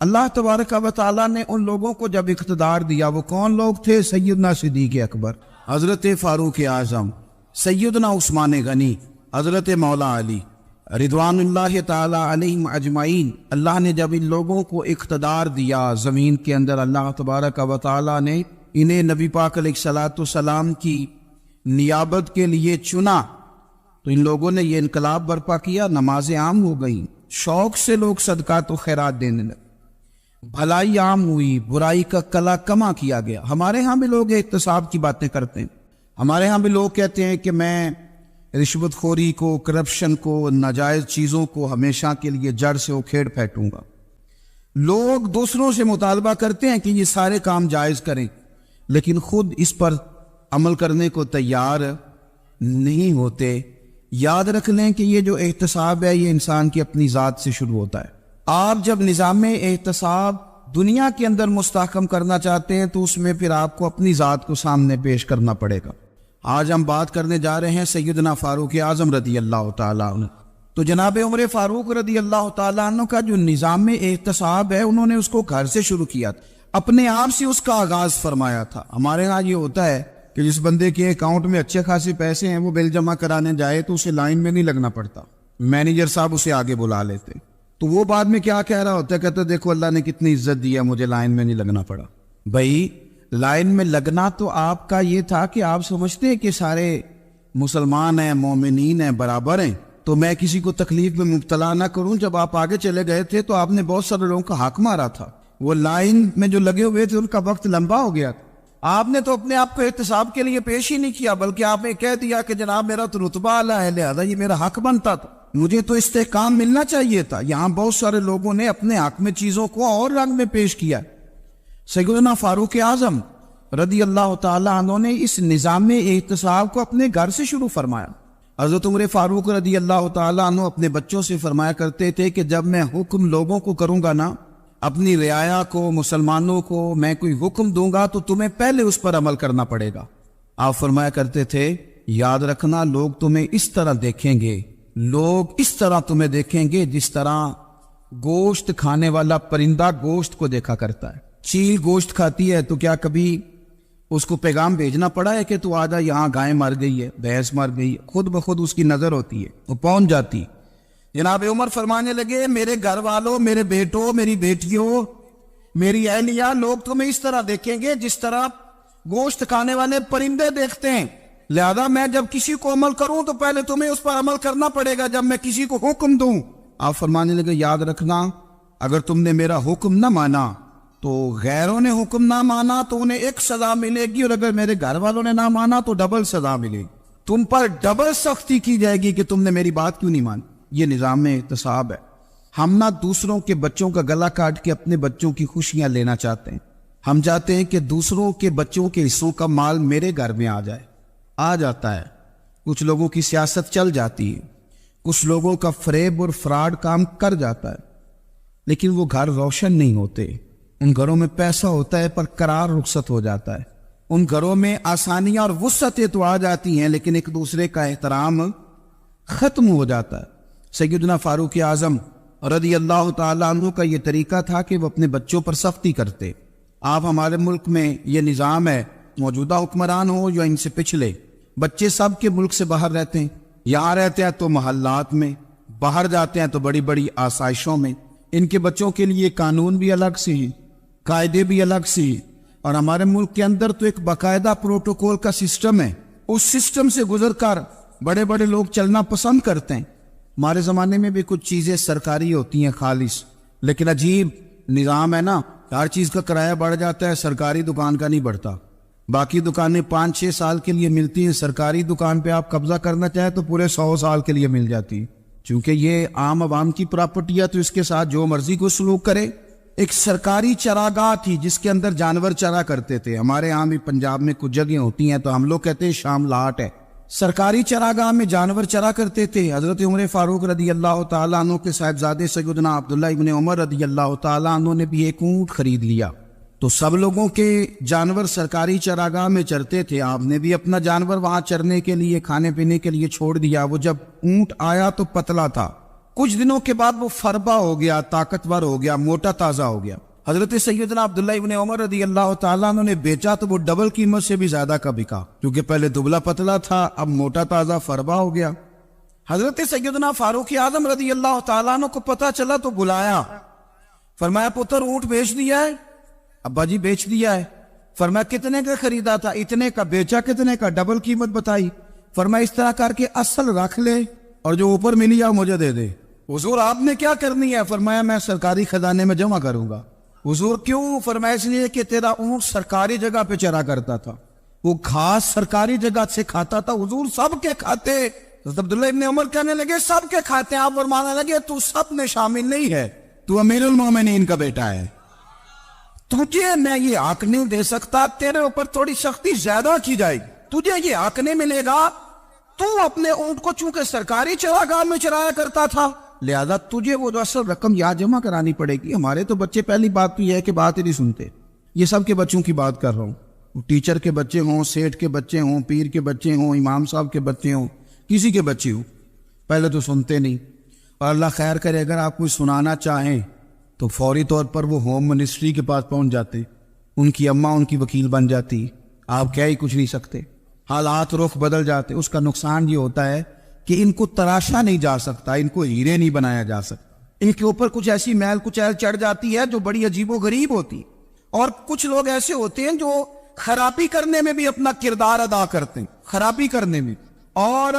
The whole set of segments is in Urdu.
اللہ تبارک و تعالیٰ نے ان لوگوں کو جب اقتدار دیا، وہ کون لوگ تھے؟ سیدنا صدیق اکبر، حضرت فاروق اعظم، سیدنا عثمان غنی، حضرت مولا علی رضوان اللہ تعالی علیہم اجمعین۔ اللہ نے جب ان لوگوں کو اقتدار دیا زمین کے اندر، اللہ تبارک و تعالی نے انہیں نبی پاک علیہ الصلوۃ والسلام کی نیابت کے لیے چنا، تو ان لوگوں نے یہ انقلاب برپا کیا، نمازیں عام ہو گئیں، شوق سے لوگ صدقات و خیرات دینے لگے، بھلائی عام ہوئی، برائی کا کلا کما کیا گیا۔ ہمارے ہاں بھی لوگ احتساب کی باتیں کرتے ہیں، ہمارے ہاں بھی لوگ کہتے ہیں کہ میں رشوت خوری کو، کرپشن کو، ناجائز چیزوں کو ہمیشہ کے لیے جڑ سے اکھیڑ پھینکوں گا۔ لوگ دوسروں سے مطالبہ کرتے ہیں کہ یہ سارے کام جائز کریں، لیکن خود اس پر عمل کرنے کو تیار نہیں ہوتے۔ یاد رکھ لیں کہ یہ جو احتساب ہے یہ انسان کی اپنی ذات سے شروع ہوتا ہے۔ آپ جب نظام احتساب دنیا کے اندر مستحکم کرنا چاہتے ہیں تو اس میں پھر آپ کو اپنی ذات کو سامنے پیش کرنا پڑے گا۔ آج ہم بات کرنے جا رہے ہیں سیدنا فاروق اعظم رضی اللہ تعالیٰ عنہ۔ تو جناب عمر فاروق رضی اللہ تعالیٰ عنہ کا جو نظام احتساب ہے، انہوں نے اس کو گھر سے شروع کیا تھا، اپنے آپ سے اس کا آغاز فرمایا تھا۔ ہمارے ہاں یہ ہوتا ہے کہ جس بندے کے اکاؤنٹ میں اچھے خاصے پیسے ہیں، وہ بل جمع کرانے جائے تو اسے لائن میں نہیں لگنا پڑتا، مینیجر صاحب اسے آگے بلا لیتے، تو وہ بعد میں کیا کہہ رہا ہوتا ہے، کہتا دیکھو اللہ نے کتنی عزت دی ہے، مجھے لائن میں نہیں لگنا پڑا۔ بھائی لائن میں لگنا تو آپ کا یہ تھا کہ آپ سمجھتے ہیں کہ سارے مسلمان ہیں، مومنین ہیں، برابر ہیں، تو میں کسی کو تکلیف میں مبتلا نہ کروں۔ جب آپ آگے چلے گئے تھے تو آپ نے بہت سارے لوگوں کا حق مارا تھا، وہ لائن میں جو لگے ہوئے تھے ان کا وقت لمبا ہو گیا تھا۔ آپ نے تو اپنے آپ کو احتساب کے لیے پیش ہی نہیں کیا، بلکہ آپ نے کہہ دیا کہ جناب میرا تو رتبہ اعلیٰ ہے، لہذا یہ میرا حق بنتا تھا، مجھے تو استحکام ملنا چاہیے تھا۔ یہاں بہت سارے لوگوں نے اپنے حق میں چیزوں کو اور رنگ میں پیش کیا۔ سیدنا فاروق اعظم رضی اللہ تعالیٰ عنہ نے اس نظام احتساب کو اپنے گھر سے شروع فرمایا۔ حضرت عمر فاروق رضی اللہ تعالیٰ عنہ اپنے بچوں سے فرمایا کرتے تھے کہ جب میں حکم لوگوں کو کروں گا نا، اپنی رعایا کو، مسلمانوں کو میں کوئی حکم دوں گا تو تمہیں پہلے اس پر عمل کرنا پڑے گا۔ آپ فرمایا کرتے تھے یاد رکھنا لوگ تمہیں اس طرح دیکھیں گے، لوگ اس طرح تمہیں دیکھیں گے جس طرح گوشت کھانے والا پرندہ گوشت کو دیکھا کرتا ہے۔ چیل گوشت کھاتی ہے تو کیا کبھی اس کو پیغام بھیجنا پڑا ہے کہ تو آجا یہاں گائے مر گئی ہے، بھینس مر گئی ہے؟ خود بخود اس کی نظر ہوتی ہے، وہ پہنچ جاتی۔ جناب عمر فرمانے لگے میرے گھر والوں، میرے بیٹوں، میری بیٹیوں، میری اہلیہ، لوگ تمہیں اس طرح دیکھیں گے جس طرح گوشت کھانے والے پرندے دیکھتے ہیں، لہذا میں جب کسی کو عمل کروں تو پہلے تمہیں اس پر عمل کرنا پڑے گا جب میں کسی کو حکم دوں۔ آپ فرمانے لگے یاد رکھنا اگر تم نے میرا حکم نہ مانا تو غیروں نے حکم نہ مانا تو انہیں ایک سزا ملے گی، اور اگر میرے گھر والوں نے نہ مانا تو ڈبل سزا ملے گی، تم پر ڈبل سختی کی جائے گی کہ تم نے میری بات کیوں نہیں مانی۔ یہ نظام احتساب ہے۔ ہم نہ دوسروں کے بچوں کا گلا کاٹ کے اپنے بچوں کی خوشیاں لینا چاہتے ہیں، ہم چاہتے ہیں کہ دوسروں کے بچوں کے حصوں کا مال میرے گھر میں آ جائے، آ جاتا ہے۔ کچھ لوگوں کی سیاست چل جاتی ہے، کچھ لوگوں کا فریب اور فراڈ کام کر جاتا ہے، لیکن وہ گھر روشن نہیں ہوتے۔ ان گھروں میں پیسہ ہوتا ہے پر قرار رخصت ہو جاتا ہے، ان گھروں میں آسانیاں اور وسعتیں تو آ جاتی ہیں لیکن ایک دوسرے کا احترام ختم ہو جاتا ہے۔ سیدنا فاروق اعظم رضی اللہ تعالیٰ عنہ کا یہ طریقہ تھا کہ وہ اپنے بچوں پر سختی کرتے۔ آپ ہمارے ملک میں یہ نظام ہے، موجودہ حکمران ہو یا ان سے پچھلے، بچے سب کے ملک سے باہر رہتے ہیں، یہاں رہتے ہیں تو محلات میں، باہر جاتے ہیں تو بڑی بڑی آسائشوں میں۔ ان کے بچوں کے لیے قانون بھی الگ سے ہیں، قاعدے بھی الگ سے ہیں، اور ہمارے ملک کے اندر تو ایک باقاعدہ پروٹوکول کا سسٹم ہے، اس سسٹم سے گزر کر بڑے بڑے لوگ چلنا پسند کرتے ہیں۔ ہمارے زمانے میں بھی کچھ چیزیں سرکاری ہوتی ہیں خالص، لیکن عجیب نظام ہے نا، ہر چیز کا کرایہ بڑھ جاتا ہے، سرکاری دکان کا نہیں بڑھتا۔ باقی دکانیں 5-6 سال کے لیے ملتی ہیں، سرکاری دکان پہ آپ قبضہ کرنا چاہیں تو پورے 100 سال کے لیے مل جاتی ہے، چونکہ یہ عام عوام کی پراپرٹی ہے تو اس کے ساتھ جو مرضی کو سلوک کرے۔ ایک سرکاری چراگاہ تھی جس کے اندر جانور چرا کرتے تھے، ہمارے یہاں بھی پنجاب میں کچھ جگہیں ہوتی ہیں تو ہم لوگ کہتے ہیں شام لاٹ ہے، سرکاری چراگاہ میں جانور چرا کرتے تھے۔ حضرت عمر فاروق رضی اللہ تعالیٰ عنہ کے صاحبزادے سیدنا عبداللہ ابن عمر رضی اللہ تعالیٰ عنہ نے بھی ایک اونٹ خرید لیا، تو سب لوگوں کے جانور سرکاری چراگاہ میں چرتے تھے، آپ نے بھی اپنا جانور وہاں چرنے کے لیے، کھانے پینے کے لیے چھوڑ دیا۔ وہ جب اونٹ آیا تو پتلا تھا، کچھ دنوں کے بعد وہ فربا ہو گیا، طاقتور ہو گیا، موٹا تازہ ہو گیا۔ حضرت سیدنا عبداللہ ابن عمر رضی اللہ تعالیٰ عنہ نے بیچا تو وہ ڈبل قیمت سے بھی زیادہ کا بکا، کیونکہ پہلے دبلا پتلا تھا، اب موٹا تازہ فربا ہو گیا۔ حضرت سیدنا فاروق اعظم رضی اللہ تعالیٰ عنہ کو پتا چلا تو بلایا، فرمایا پتر اونٹ بیچ دیا ہے؟ ابا جی بیچ دیا ہے۔ فرمایا کتنے کا خریدا تھا؟ اتنے کا۔ بیچا کتنے کا؟ ڈبل قیمت بتائی۔ فرمایا اس طرح کر کے اصل رکھ لے اور جو اوپر ملی ہے مجھے دے دے۔ حضور آپ نے کیا کرنی ہے؟ فرمایا میں سرکاری خزانے میں جمع کروں گا۔ حضور کیوں؟ فرمایا اس لیے کہ تیرا اونٹ سرکاری جگہ پہ چرا کرتا تھا، وہ گھاس سرکاری جگہ سے کھاتا تھا۔ حضور سب کے کھاتے۔ حضرت عبداللہ ابن عمر کہنے لگے سب کے کھاتے ہیں؟ آپ فرمانے لگے تو سب میں شامل نہیں ہے، تو امیر المومنین کا بیٹا ہے، تجھے میں یہ حق نہیں دے سکتا، تیرے اوپر تھوڑی سختی زیادہ کی جائے گی، تجھے یہ حق نہیں ملے گا۔ تو اپنے اونٹ کو چونکہ سرکاری چراگاہ میں چرایا کرتا تھا، لہذا تجھے وہ جو اصل رقم یاد جمع کرانی پڑے گی۔ ہمارے تو بچے پہلی بات تو یہ ہے کہ بات ہی نہیں سنتے، یہ سب کے بچوں کی بات کر رہا ہوں، ٹیچر کے بچے ہوں، سیٹھ کے بچے ہوں، پیر کے بچے ہوں، امام صاحب کے بچے ہوں، کسی کے بچے ہوں، پہلے تو سنتے نہیں۔ اور اللہ خیر کرے اگر آپ کوئی سنانا چاہیں تو فوری طور پر وہ ہوم منسٹری کے پاس پہنچ جاتے، ان کی اماں ان کی وکیل بن جاتی، آپ کیا ہی کچھ نہیں سکتے، حالات رخ بدل جاتے۔ اس کا نقصان یہ ہوتا ہے کہ ان کو تراشا نہیں جا سکتا، ان کو ہیرے نہیں بنایا جا سکتا، ان کے اوپر کچھ ایسی میل کچھ ایل چڑھ جاتی ہے جو بڑی عجیب و غریب ہوتی۔ اور کچھ لوگ ایسے ہوتے ہیں جو خرابی کرنے میں بھی اپنا کردار ادا کرتے ہیں، خرابی کرنے میں، اور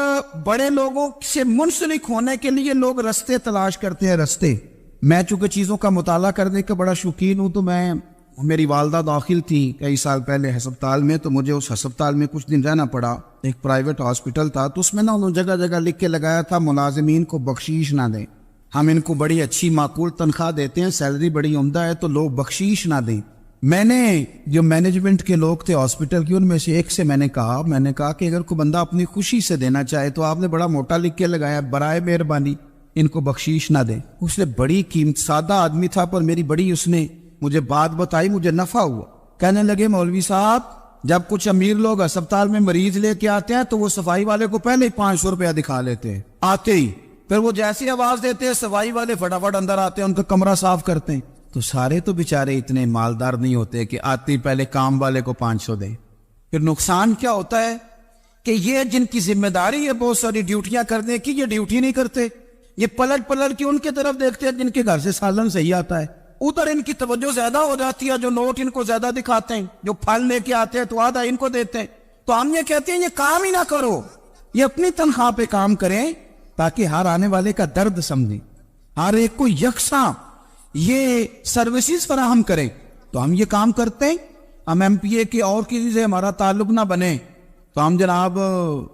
بڑے لوگوں سے منسلک ہونے کے لیے لوگ رستے تلاش کرتے ہیں، رستے۔ میں چونکہ چیزوں کا مطالعہ کرنے کا بڑا شوقین ہوں، تو میری والدہ داخل تھی کئی سال پہلے ہسپتال میں، تو مجھے اس ہسپتال میں کچھ دن رہنا پڑا، ایک پرائیویٹ ہاسپٹل تھا، تو اس میں انہوں نے جگہ جگہ لکھ کے لگایا تھا ملازمین کو بخشیش نہ دیں، ہم ان کو بڑی اچھی معقول تنخواہ دیتے ہیں، سیلری بڑی عمدہ ہے، تو لوگ بخشیش نہ دیں۔ میں نے جو مینجمنٹ کے لوگ تھے ہاسپٹل کی، ان میں سے ایک سے میں نے کہا کہ اگر کوئی بندہ اپنی خوشی سے دینا چاہے تو آپ نے بڑا موٹا لکھ کے لگایا برائے مہربانی ان کو بخشیش نہ دیں۔ اس نے بڑی قیمت، سادہ آدمی تھا پر میری بڑی اس نے مجھے بات بتائی، مجھے نفع ہوا۔ کہنے لگے مولوی صاحب جب کچھ امیر لوگ ہسپتال میں مریض لے کے آتے ہیں تو وہ صفائی والے کو پہلے ہی 500 روپیہ دکھا لیتے ہیں آتے ہی، پھر وہ جیسی آواز دیتے ہیں صفائی والے فٹافٹ اندر آتے ہیں، ان کا کمرہ صاف کرتے ہیں۔ تو سارے تو بیچارے اتنے مالدار نہیں ہوتے کہ آتے ہی پہلے کام والے کو 500 دیں۔ پھر نقصان کیا ہوتا ہے کہ یہ جن کی ذمہ داری ہے بہت ساری ڈیوٹیاں کرنے کی، یہ ڈیوٹی نہیں کرتے، یہ پلٹ کے ان کے طرف دیکھتے ہیں جن کے گھر سے سالن صحیح آتا ہے، ادھر ان کی توجہ زیادہ ہو جاتی ہے، جو نوٹ ان کو زیادہ دکھاتے ہیں، جو پھل لے کے آتے ہیں تو آدھا ان کو دیتے ہیں۔ تو ہم یہ کہتے ہیں یہ کام ہی نہ کرو، یہ اپنی تنخواہ پہ کام کریں تاکہ ہر آنے والے کا درد سمجھیں، ہر ایک کو یکساں یہ سروسز فراہم کریں۔ تو ہم یہ کام کرتے ہیں، ہم ایم پی اے کے اور کسی سے ہمارا تعلق نہ بنے تو ہم جناب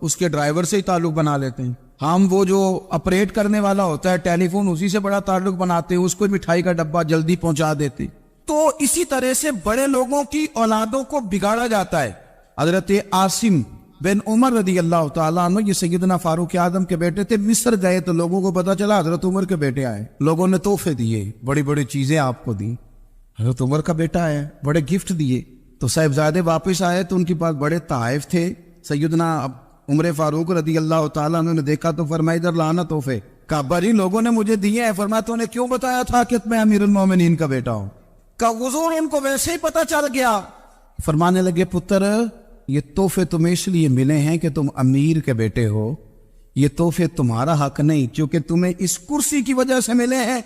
اس کے ڈرائیور سے ہی تعلق بنا لیتے ہیں، ہم وہ جو آپریٹ کرنے والا ہوتا ہے ٹیلی فون اسی سے بڑا تعلق بناتے ہیں، اس کو مٹھائی کا ڈبہ جلدی پہنچا دیتے۔ تو اسی طرح سے بڑے لوگوں کی اولادوں کو بگاڑا جاتا ہے۔ حضرت عاصم بن عمر رضی اللہ تعالیٰ عنہ یہ سیدنا فاروق اعظم کے بیٹے تھے، مصر گئے تو لوگوں کو پتا چلا حضرت عمر کے بیٹے آئے، لوگوں نے تحفے دیے، بڑی بڑی چیزیں آپ کو دی، حضرت عمر کا بیٹا ہے، بڑے گفٹ دیے۔ تو صاحبزادے واپس آئے تو ان کے پاس بڑے تحائف تھے، سیدنا عمر فاروق رضی اللہ تعالیٰ عنہ نے دیکھا تو فرمایا ادھر لانا تحفے، کہا بری لوگوں نے مجھے دیے ہیں۔ فرمایا تو نے کیوں بتایا تھا کہ میں امیر المومنین کا بیٹا ہوں؟ کہا حضور ان کو ویسے ہی پتا چل گیا۔ فرمانے لگے پتر یہ تحفے تمہیں اس لیے ملے ہیں کہ تم امیر کے بیٹے ہو، یہ تحفے تمہارا حق نہیں، چونکہ تمہیں اس کرسی کی وجہ سے ملے ہیں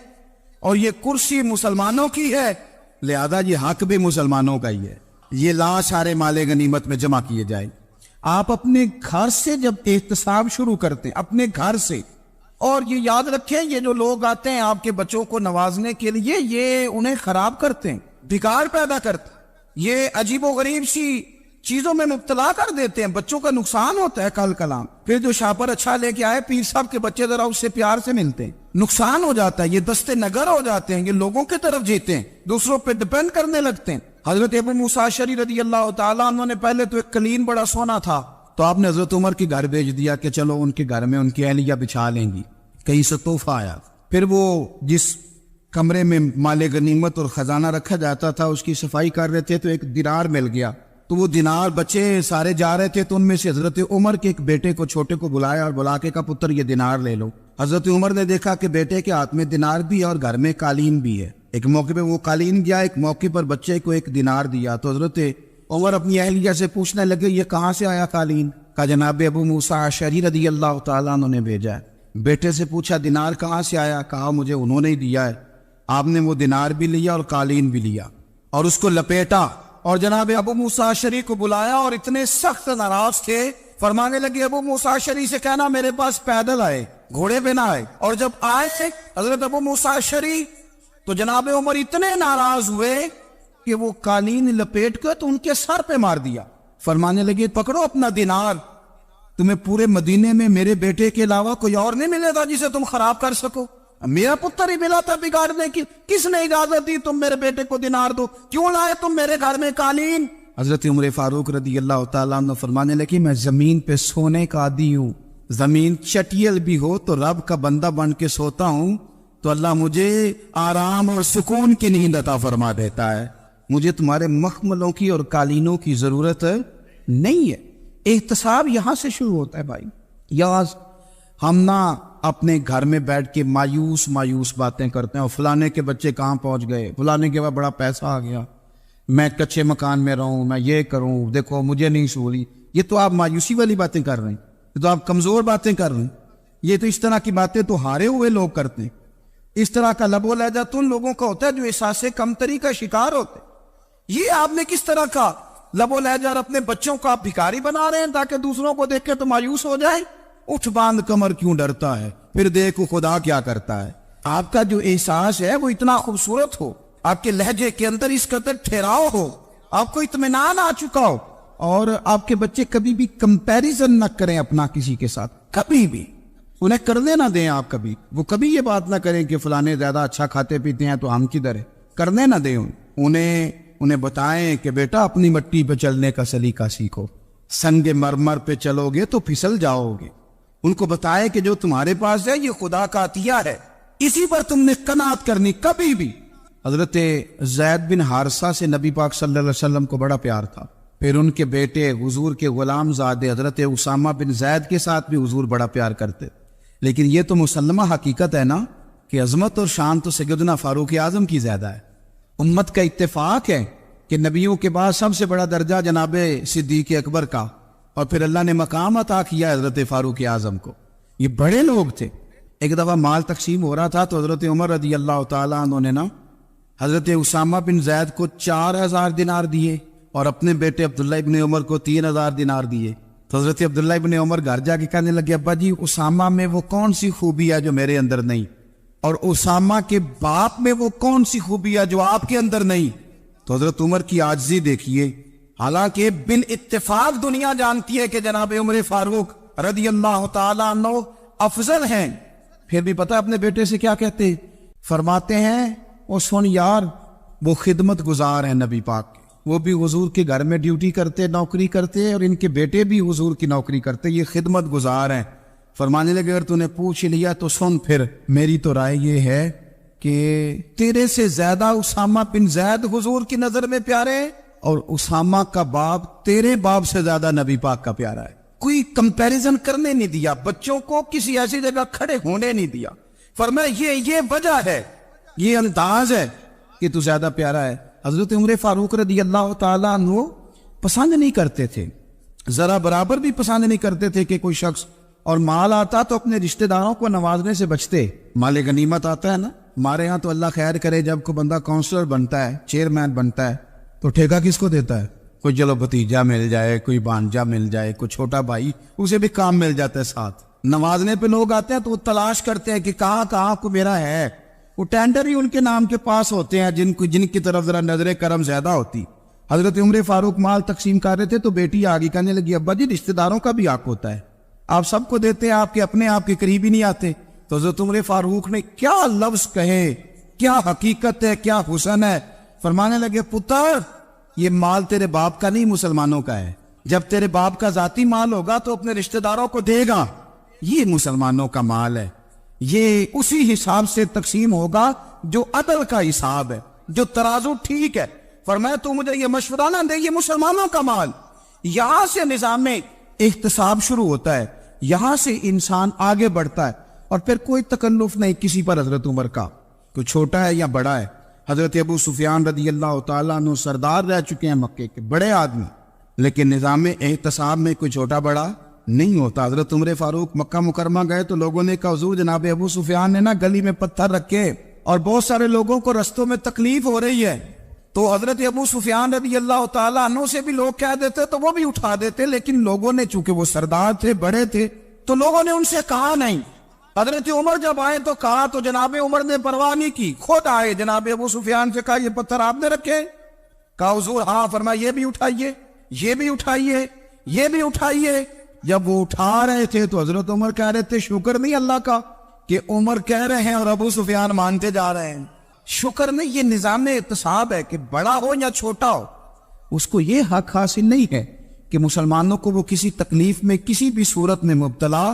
اور یہ کرسی مسلمانوں کی ہے، لہذا یہ حق بھی مسلمانوں کا ہی ہے، یہ لا سارے مال غنیمت میں جمع کیے جائیں۔ آپ اپنے گھر سے جب احتساب شروع کرتے ہیں، اپنے گھر سے، اور یہ یاد رکھیں یہ جو لوگ آتے ہیں آپ کے بچوں کو نوازنے کے لیے یہ انہیں خراب کرتے ہیں، بگاڑ پیدا کرتے ہیں، یہ عجیب و غریب سی چیزوں میں مبتلا کر دیتے ہیں، بچوں کا نقصان ہوتا ہے کل کلام۔ پھر جو شاپر اچھا لے کے آئے پیر صاحب کے بچے ذرا اس سے پیار سے ملتے ہیں، نقصان ہو جاتا ہے، یہ دستے نگر ہو جاتے ہیں، یہ لوگوں کی طرف جیتے ہیں، دوسروں پہ ڈیپینڈ کرنے لگتے ہیں۔ حضرت ابو موسیٰ اشعری رضی اللہ تعالیٰ عنہ نے پہلے تو ایک قلین بڑا سونا تھا تو آپ نے حضرت عمر کے گھر بھیج دیا کہ چلو ان کے گھر میں ان کی اہلیہ بچھا لیں گی، کہیں سے تحفہ آیا۔ پھر وہ جس کمرے میں مال غنیمت اور خزانہ رکھا جاتا تھا اس کی صفائی کر رہے تھے تو ایک دینار مل گیا، تو تو وہ دینار بچے سارے جا رہے تھے، تو ان میں سے حضرت عمر کے ایک بیٹے کو چھوٹے کو بلایا اور بلا کے کہا پتر یہ دینار لے لو۔ حضرت عمر نے دیکھا کہ بیٹے کے ہاتھ میں دینار بھی ہے اور گھر میں قالین بھی ہے۔ ایک موقع پہ وہ قالین گیا، ایک موقع پر بچے کو ایک دینار دیا۔ تو حضرت عمر اپنی اہلیہ سے پوچھنے لگے یہ کہاں سے آیا قالین؟ کہا جناب ابو موسیٰ اشعری رضی اللہ تعالیٰ عنہ نے بھیجا ہے۔ بیٹے سے پوچھا دینار کہاں سے آیا؟ کہا مجھے انہوں نے ہی دیا ہے۔ آپ نے وہ دینار بھی لیا اور قالین بھی لیا اور اس کو لپیٹا اور جناب ابو موسیٰ اشعری کو بلایا، اور اتنے سخت ناراض تھے، فرمانے لگے ابو موسیٰ اشعری سے کہنا میرے پاس پیدل آئے، گھوڑے پہ نہ آئے۔ اور جب آئے تھے حضرت ابو موسیٰ اشعری تو جناب عمر اتنے ناراض ہوئے کہ وہ قالین لپیٹ کے تو ان کے سر پہ مار دیا۔ فرمانے لگے پکڑو اپنا دینار، تمہیں پورے مدینے میں میرے بیٹے کے علاوہ کوئی اور نہیں ملے تھا جسے تم خراب کر سکو، میرا پتر ہی ملا تھا بگاڑنے کی، کس نے اجازت دی تم میرے بیٹے کو دینار دو؟ کیوں لائے تم میرے گھر میں قالین؟ حضرت عمر فاروق رضی اللہ تعالیٰ عنہ فرمانے لگے میں زمین پہ سونے کا عادی ہوں، زمین چٹیل بھی ہو تو رب کا بندہ بن کے سوتا ہوں تو اللہ مجھے آرام اور سکون کی نیند عطا فرما دیتا ہے، مجھے تمہارے مخملوں کی اور قالینوں کی ضرورت نہیں ہے۔ احتساب یہاں سے شروع ہوتا ہے بھائی۔ یا ہم نہ اپنے گھر میں بیٹھ کے مایوس باتیں کرتے ہیں، اور فلانے کے بچے کہاں پہنچ گئے، فلانے کے بعد بڑا پیسہ آ گیا، میں کچے مکان میں رہوں، میں یہ کروں، دیکھو مجھے نہیں سہولی۔ یہ تو آپ مایوسی والی باتیں کر رہے ہیں، یہ تو آپ کمزور باتیں کر رہے ہیں، یہ تو اس طرح کی باتیں تو ہارے ہوئے لوگ کرتے ہیں۔ اس طرح کا لب و لہجہ تو ان لوگوں کا ہوتا ہے جو احساس کمتری کا شکار ہوتے ہیں۔ یہ آپ نے کس طرح کا لب و لہجہ، اور اپنے بچوں کو آپ بھکاری بنا رہے ہیں تاکہ دوسروں کو دیکھ کے تو مایوس ہو جائے۔ اٹھ باندھ کمر کیوں ڈرتا ہے، پھر دیکھو خدا کیا کرتا ہے۔ آپ کا جو احساس ہے وہ اتنا خوبصورت ہو، آپ کے لہجے کے اندر اس قدر ٹھہراؤ ہو، آپ کو اطمینان آ چکا ہو، اور آپ کے بچے کبھی بھی کمپیریزن نہ کریں اپنا کسی کے ساتھ، کبھی بھی انہیں کرنے نہ دیں۔ آپ کبھی وہ کبھی یہ بات نہ کریں کہ فلانے زیادہ اچھا کھاتے پیتے ہیں تو ہم کدھر ہے، کرنے نہ دیں۔ انہیں بتائیں کہ بیٹا اپنی مٹی پہ چلنے کا سلیقہ سیکھو، سنگ مرمر پہ چلو گے تو پھسل جاؤ گے۔ ان کو بتائیں کہ جو تمہارے پاس ہے یہ خدا کا عطیہ ہے، اسی پر تم نے قناعت کرنی کبھی بھی۔ حضرت زید بن حارثہ سے نبی پاک صلی اللہ علیہ وسلم کو بڑا پیار تھا، پھر ان کے بیٹے حضور کے غلام زادے حضرت اسامہ بن زید کے ساتھ بھی حضور بڑا پیار کرتے۔ لیکن یہ تو مسلمہ حقیقت ہے نا کہ عظمت اور شان تو سیدنا فاروق اعظم کی زیادہ ہے۔ امت کا اتفاق ہے کہ نبیوں کے بعد سب سے بڑا درجہ جناب صدیق اکبر کا، اور پھر اللہ نے مقام عطا کیا حضرت فاروق اعظم کو۔ یہ بڑے لوگ تھے۔ ایک دفعہ مال تقسیم ہو رہا تھا تو حضرت عمر رضی اللہ تعالیٰ عنہ نے نا حضرت اسامہ بن زید کو 4000 دینار دیے اور اپنے بیٹے عبداللہ ابن عمر کو 3000 دینار دیے۔ تو حضرت عبداللہ ابن عمر گھر جا کے کہنے لگے ابا جی اسامہ میں وہ کون سی خوبی ہے جو میرے اندر نہیں، اور اسامہ کے باپ میں وہ کون سی خوبی ہے جو آپ کے اندر نہیں۔ تو حضرت عمر کی عاجزی دیکھیے، حالانکہ بن اتفاق دنیا جانتی ہے کہ جناب عمر فاروق رضی اللہ تعالیٰ عنہ افضل ہیں، پھر بھی پتہ اپنے بیٹے سے کیا کہتے، فرماتے ہیں وہ سن یار وہ خدمت گزار ہیں نبی پاک کے، وہ بھی حضور کے گھر میں ڈیوٹی کرتے، نوکری کرتے، اور ان کے بیٹے بھی حضور کی نوکری کرتے، یہ خدمت گزار ہیں۔ فرمانے لگے اگر تو نے پوچھ لیا تو سن، پھر میری تو رائے یہ ہے کہ تیرے سے زیادہ اسامہ بن زید حضور کی نظر میں پیارے، اور اسامہ کا باپ تیرے باپ سے زیادہ نبی پاک کا پیارا ہے۔ کوئی کمپیریزن کرنے نہیں دیا، بچوں کو کسی ایسی جگہ کھڑے ہونے نہیں دیا، فرمایا یہ وجہ ہے، یہ انداز ہے کہ تو زیادہ پیارا ہے۔ حضرت عمر فاروق رضی اللہ تعالیٰ عنہ پسند نہیں کرتے تھے، ذرا برابر بھی پسند نہیں کرتے تھے کہ کوئی شخص اور مال آتا تو اپنے رشتہ داروں کو نوازنے سے بچتے۔ مال غنیمت آتا ہے نا، ہمارے ہاں تو اللہ خیر کرے جب کوئی بندہ کونسلر بنتا ہے، چیئرمین بنتا ہے، تو ٹھیکہ کس کو دیتا ہے؟ کوئی چلو بھتیجا مل جائے، کوئی بانجا مل جائے، کوئی چھوٹا بھائی، اسے بھی کام مل جاتا ہے ساتھ۔ نوازنے پہ لوگ آتے ہیں تو وہ تلاش کرتے ہیں کہ کہاں کو میرا ہے، وہ ٹینڈر ہی ان کے نام کے پاس ہوتے ہیں جن کی طرف ذرا نظر کرم زیادہ ہوتی۔ حضرت عمر فاروق مال تقسیم کر رہے تھے تو بیٹی آگے کہنے لگی ابا جی رشتہ داروں کا بھی حق ہوتا ہے، آپ سب کو دیتے ہیں، آپ کے اپنے آپ کے قریب ہی نہیں آتے۔ تو حضرت عمر فاروق نے کیا لفظ کہے، کیا حقیقت ہے، کیا حسن ہے۔ فرمانے لگے پتر یہ مال تیرے باپ کا نہیں مسلمانوں کا ہے، جب تیرے باپ کا ذاتی مال ہوگا تو اپنے رشتہ داروں کو دے گا، یہ مسلمانوں کا مال ہے، یہ اسی حساب سے تقسیم ہوگا جو عدل کا حساب ہے، جو ترازو ٹھیک ہے۔ فرمایا تو مجھے یہ مشورہ نہ دے، یہ مسلمانوں کا مال۔ یہاں سے نظام میں احتساب شروع ہوتا ہے، یہاں سے انسان آگے بڑھتا ہے، اور پھر کوئی تکلف نہیں کسی پر حضرت عمر کا، کوئی چھوٹا ہے یا بڑا ہے۔ حضرت ابو سفیان رضی اللہ تعالیٰ عنہ سردار رہ چکے ہیں مکے کے، بڑے آدمی، لیکن نظام احتساب میں کوئی چھوٹا بڑا نہیں ہوتا۔ حضرت عمر فاروق مکہ مکرمہ گئے تو لوگوں نے کہا حضور جناب ابو سفیان نے نا گلی میں پتھر رکھے اور بہت سارے لوگوں کو رستوں میں تکلیف ہو رہی ہے، تو حضرت ابو سفیان رضی اللہ تعالیٰ عنہ سے بھی لوگ کہہ دیتے تو وہ بھی اٹھا دیتے، لیکن لوگوں نے چونکہ وہ سردار تھے، بڑے تھے، تو لوگوں نے ان سے کہا نہیں۔ حضرت عمر جب آئے تو کہا تو جناب عمر نے پرواہ نہیں کی، خود آئے جناب ابو سفیان سے کہا یہ پتھر آپ نے رکھے؟ کہا حضور ہاں۔ فرمایا یہ بھی اٹھائیے، یہ بھی اٹھائیے، یہ بھی اٹھائیے۔ جب وہ اٹھا رہے تھے تو حضرت عمر کہہ رہے تھے شکر نہیں اللہ کا کہ عمر کہہ رہے ہیں اور ابو سفیان مانتے جا رہے ہیں، شکر نہیں۔ یہ نظام احتساب ہے کہ بڑا ہو یا چھوٹا ہو، اس کو یہ حق حاصل نہیں ہے کہ مسلمانوں کو وہ کسی تکلیف میں کسی بھی صورت میں مبتلا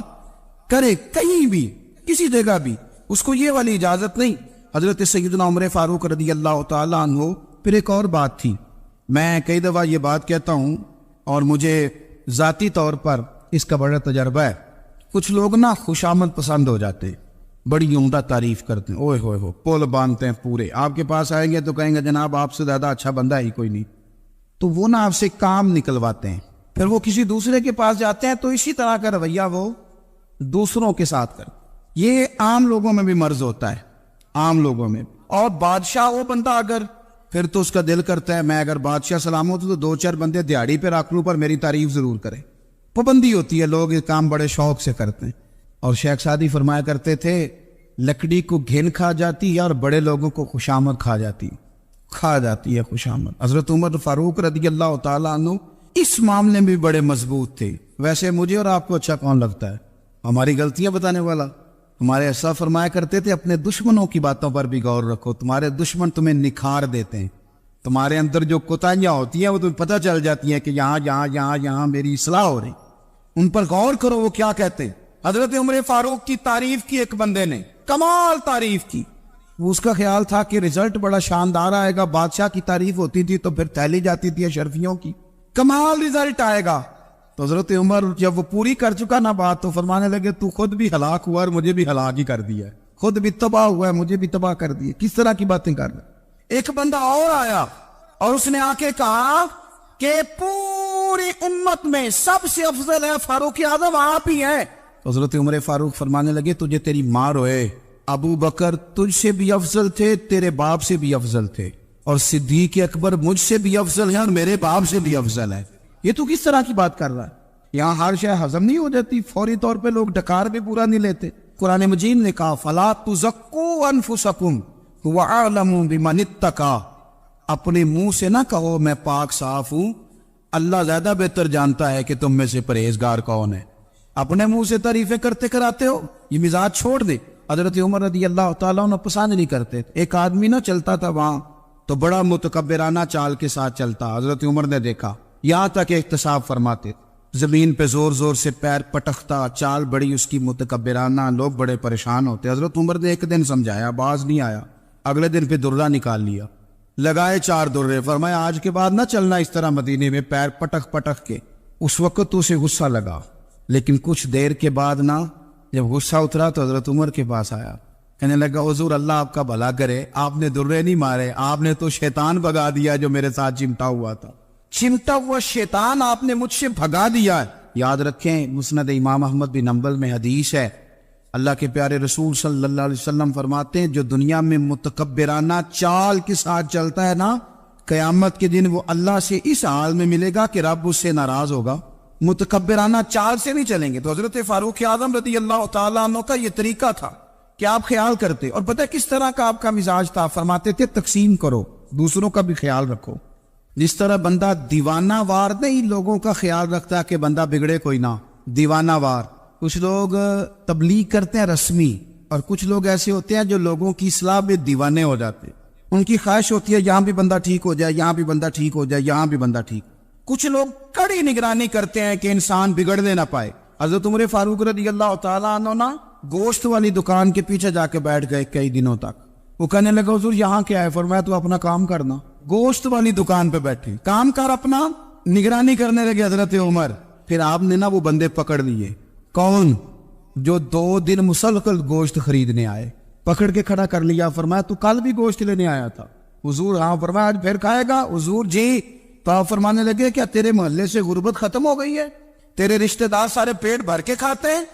کرے، کہیں بھی کسی جگہ بھی، اس کو یہ والی اجازت نہیں۔ حضرت سیدنا عمر فاروق رضی اللہ تعالیٰ عنہ۔ پھر ایک اور بات تھی، میں کئی دفعہ یہ بات کہتا ہوں اور مجھے ذاتی طور پر اس کا بڑا تجربہ ہے، کچھ لوگ نا خوشامد پسند ہو جاتے ہیں، بڑی عمدہ تعریف کرتے ہیں، اوئے ہوئے ہو پول باندھتے ہیں پورے، آپ کے پاس آئیں گے تو کہیں گے جناب آپ سے زیادہ اچھا بندہ ہی کوئی نہیں، تو وہ نا آپ سے کام نکلواتے ہیں۔ پھر وہ کسی دوسرے کے پاس جاتے ہیں تو اسی طرح کا رویہ وہ دوسروں کے ساتھ کرتے۔ یہ عام لوگوں میں بھی مرض ہوتا ہے، عام لوگوں میں۔ اور بادشاہ وہ بندہ اگر، پھر تو اس کا دل کرتا ہے میں اگر بادشاہ سلامت ہوں تو دو چار بندے دیہڑی پہ رکھ لوں پر میری تعریف ضرور کریں۔ پابندی ہوتی ہے، لوگ یہ کام بڑے شوق سے کرتے ہیں۔ اور شیخ سعدی فرمایا کرتے تھے لکڑی کو گھن کھا جاتی ہے اور بڑے لوگوں کو خوشامد کھا جاتی ہے خوشامد۔ حضرت عمر فاروق رضی اللہ تعالیٰ عنہ اس معاملے میں بھی بڑے مضبوط تھے۔ ویسے مجھے اور آپ کو اچھا کون لگتا ہے؟ ہماری غلطیاں بتانے والا۔ ہمارے ایسا فرمایا کرتے تھے اپنے دشمنوں کی باتوں پر بھی غور رکھو، تمہارے دشمن تمہیں نکھار دیتے ہیں، تمہارے اندر جو کوتاہیاں ہوتی ہیں وہ تمہیں پتہ چل جاتی ہیں کہ یہاں میری اصلاح ہو رہی، ان پر غور کرو وہ کیا کہتے ہیں۔ حضرت عمر فاروق کی تعریف کی ایک بندے نے، کمال تعریف کی، وہ اس کا خیال تھا کہ رزلٹ بڑا شاندار آئے گا، بادشاہ کی تعریف ہوتی تھی تو پھر تھیلی جاتی تھی اشرفیوں کی، کمال رزلٹ آئے گا۔ تو حضرت عمر جب وہ پوری کر چکا نا بات تو فرمانے لگے تو خود بھی ہلاک ہوا اور مجھے بھی ہلاک ہی کر دیا ہے، خود بھی تباہ ہوا ہے مجھے بھی تباہ کر دیا۔ کس طرح کی باتیں کر رہے؟ ایک بندہ اور آیا اور اس نے آ کے کہا کہ پوری امت میں سب سے افضل ہے فاروق اعظم آپ ہی ہیں۔ حضرت عمر فاروق فرمانے لگے تجھے تیری ماں روئے، ابو بکر تجھ سے بھی افضل تھے، تیرے باپ سے بھی افضل تھے، اور صدیق اکبر مجھ سے بھی افضل ہے اور میرے باپ سے بھی افضل ہے۔ یہ تو کس طرح کی بات کر رہا ہے؟ یہاں ہر شے ہضم نہیں ہو جاتی، فوری طور پہ لوگ ڈکار بھی پورا نہیں لیتے۔ قرآن مجید نے کہا فَلَا تُزَكُّوا أَنفُسَكُمْ هُوَ أَعْلَمُ بِمَنِ اتَّقَىٰ، اپنے منہ سے نہ کہو میں پاک صاف ہوں، اللہ زیادہ بہتر جانتا ہے کہ تم میں سے پرہیزگار کون ہے۔ اپنے منہ سے تعریفیں کرتے کراتے ہو، یہ مزاج چھوڑ دے۔ حضرت عمر رضی اللہ تعالیٰ عنہ پسند نہیں کرتے۔ ایک آدمی نہ چلتا تھا وہاں تو بڑا متکبرانہ چال کے ساتھ چلتا، حضرت عمر نے دیکھا، یہاں تک احتساب فرماتے، زمین پہ زور زور سے پیر پٹکتا، چال بڑی اس کی متکبرانہ، لوگ بڑے پریشان ہوتے۔ حضرت عمر نے ایک دن سمجھایا، باز نہیں آیا، اگلے دن پہ درہ نکال لیا، لگائے 4 درے، فرمایا آج کے بعد نہ چلنا اس طرح مدینے میں پیر پٹک پٹک کے۔ اس وقت تو اسے غصہ لگا، لیکن کچھ دیر کے بعد نا جب غصہ اترا تو حضرت عمر کے پاس آیا، کہنے لگا حضور اللہ آپ کا بھلا کرے، آپ نے درے نہیں مارے، آپ نے تو شیطان بھگا دیا جو میرے ساتھ چمٹا ہوا تھا، چمٹا ہوا شیطان آپ نے مجھ سے بھگا دیا۔ یاد رکھیں مسند امام احمد بن حنبل میں حدیث ہے، اللہ کے پیارے رسول صلی اللہ علیہ وسلم فرماتے ہیں جو دنیا میں متکبرانہ چال کے ساتھ چلتا ہے نا، قیامت کے دن وہ اللہ سے اس حال میں ملے گا کہ رب اس سے ناراض ہوگا، متکبرانہ چال سے نہیں چلیں گے۔ تو حضرت فاروق اعظم رضی اللہ تعالیٰ عنہ کا یہ طریقہ تھا کہ آپ خیال کرتے، اور پتہ کس طرح کا آپ کا مزاج تھا، فرماتے تھے تقسیم کرو، دوسروں کا بھی خیال رکھو۔ جس طرح بندہ دیوانہ وار نہیں لوگوں کا خیال رکھتا کہ بندہ بگڑے کوئی نہ، دیوانہ وار۔ کچھ لوگ تبلیغ کرتے ہیں رسمی، اور کچھ لوگ ایسے ہوتے ہیں جو لوگوں کی اصلاح میں دیوانے ہو جاتے ہیں، ان کی خواہش ہوتی ہے یہاں بھی بندہ ٹھیک ہو جائے، یہاں بھی بندہ ٹھیک ہو جائے، یہاں بھی بندہ ٹھیک۔ کچھ لوگ کڑی نگرانی کرتے ہیں کہ انسان بگڑنے نہ پائے۔ حضرت عمر فاروق رضی اللہ تعالیٰ عنہ نا گوشت والی دکان کے پیچھے جا کے بیٹھ گئے کئی دنوں تک، وہ کہنے لگا حضور یہاں کیا ہے؟ فرمایا تو اپنا کام کرنا، گوشت والی دکان پہ بیٹھے, کام کار اپنا نگرانی کرنے لگے حضرت عمر. پھر آپ نے نا وہ بندے پکڑ لیے. کون؟ جو 2 دن مسلسل گوشت خریدنے آئے, پکڑ کے کھڑا کر لیا. فرمایا تو کل بھی گوشت لینے آیا تھا؟ حضور ہاں. فرمایا آج پھر کھائے گا؟ حضور جی. تو آپ فرمانے لگے کیا تیرے محلے سے غربت ختم ہو گئی ہے؟ تیرے رشتہ دار سارے پیٹ بھر کے کھاتے ہیں,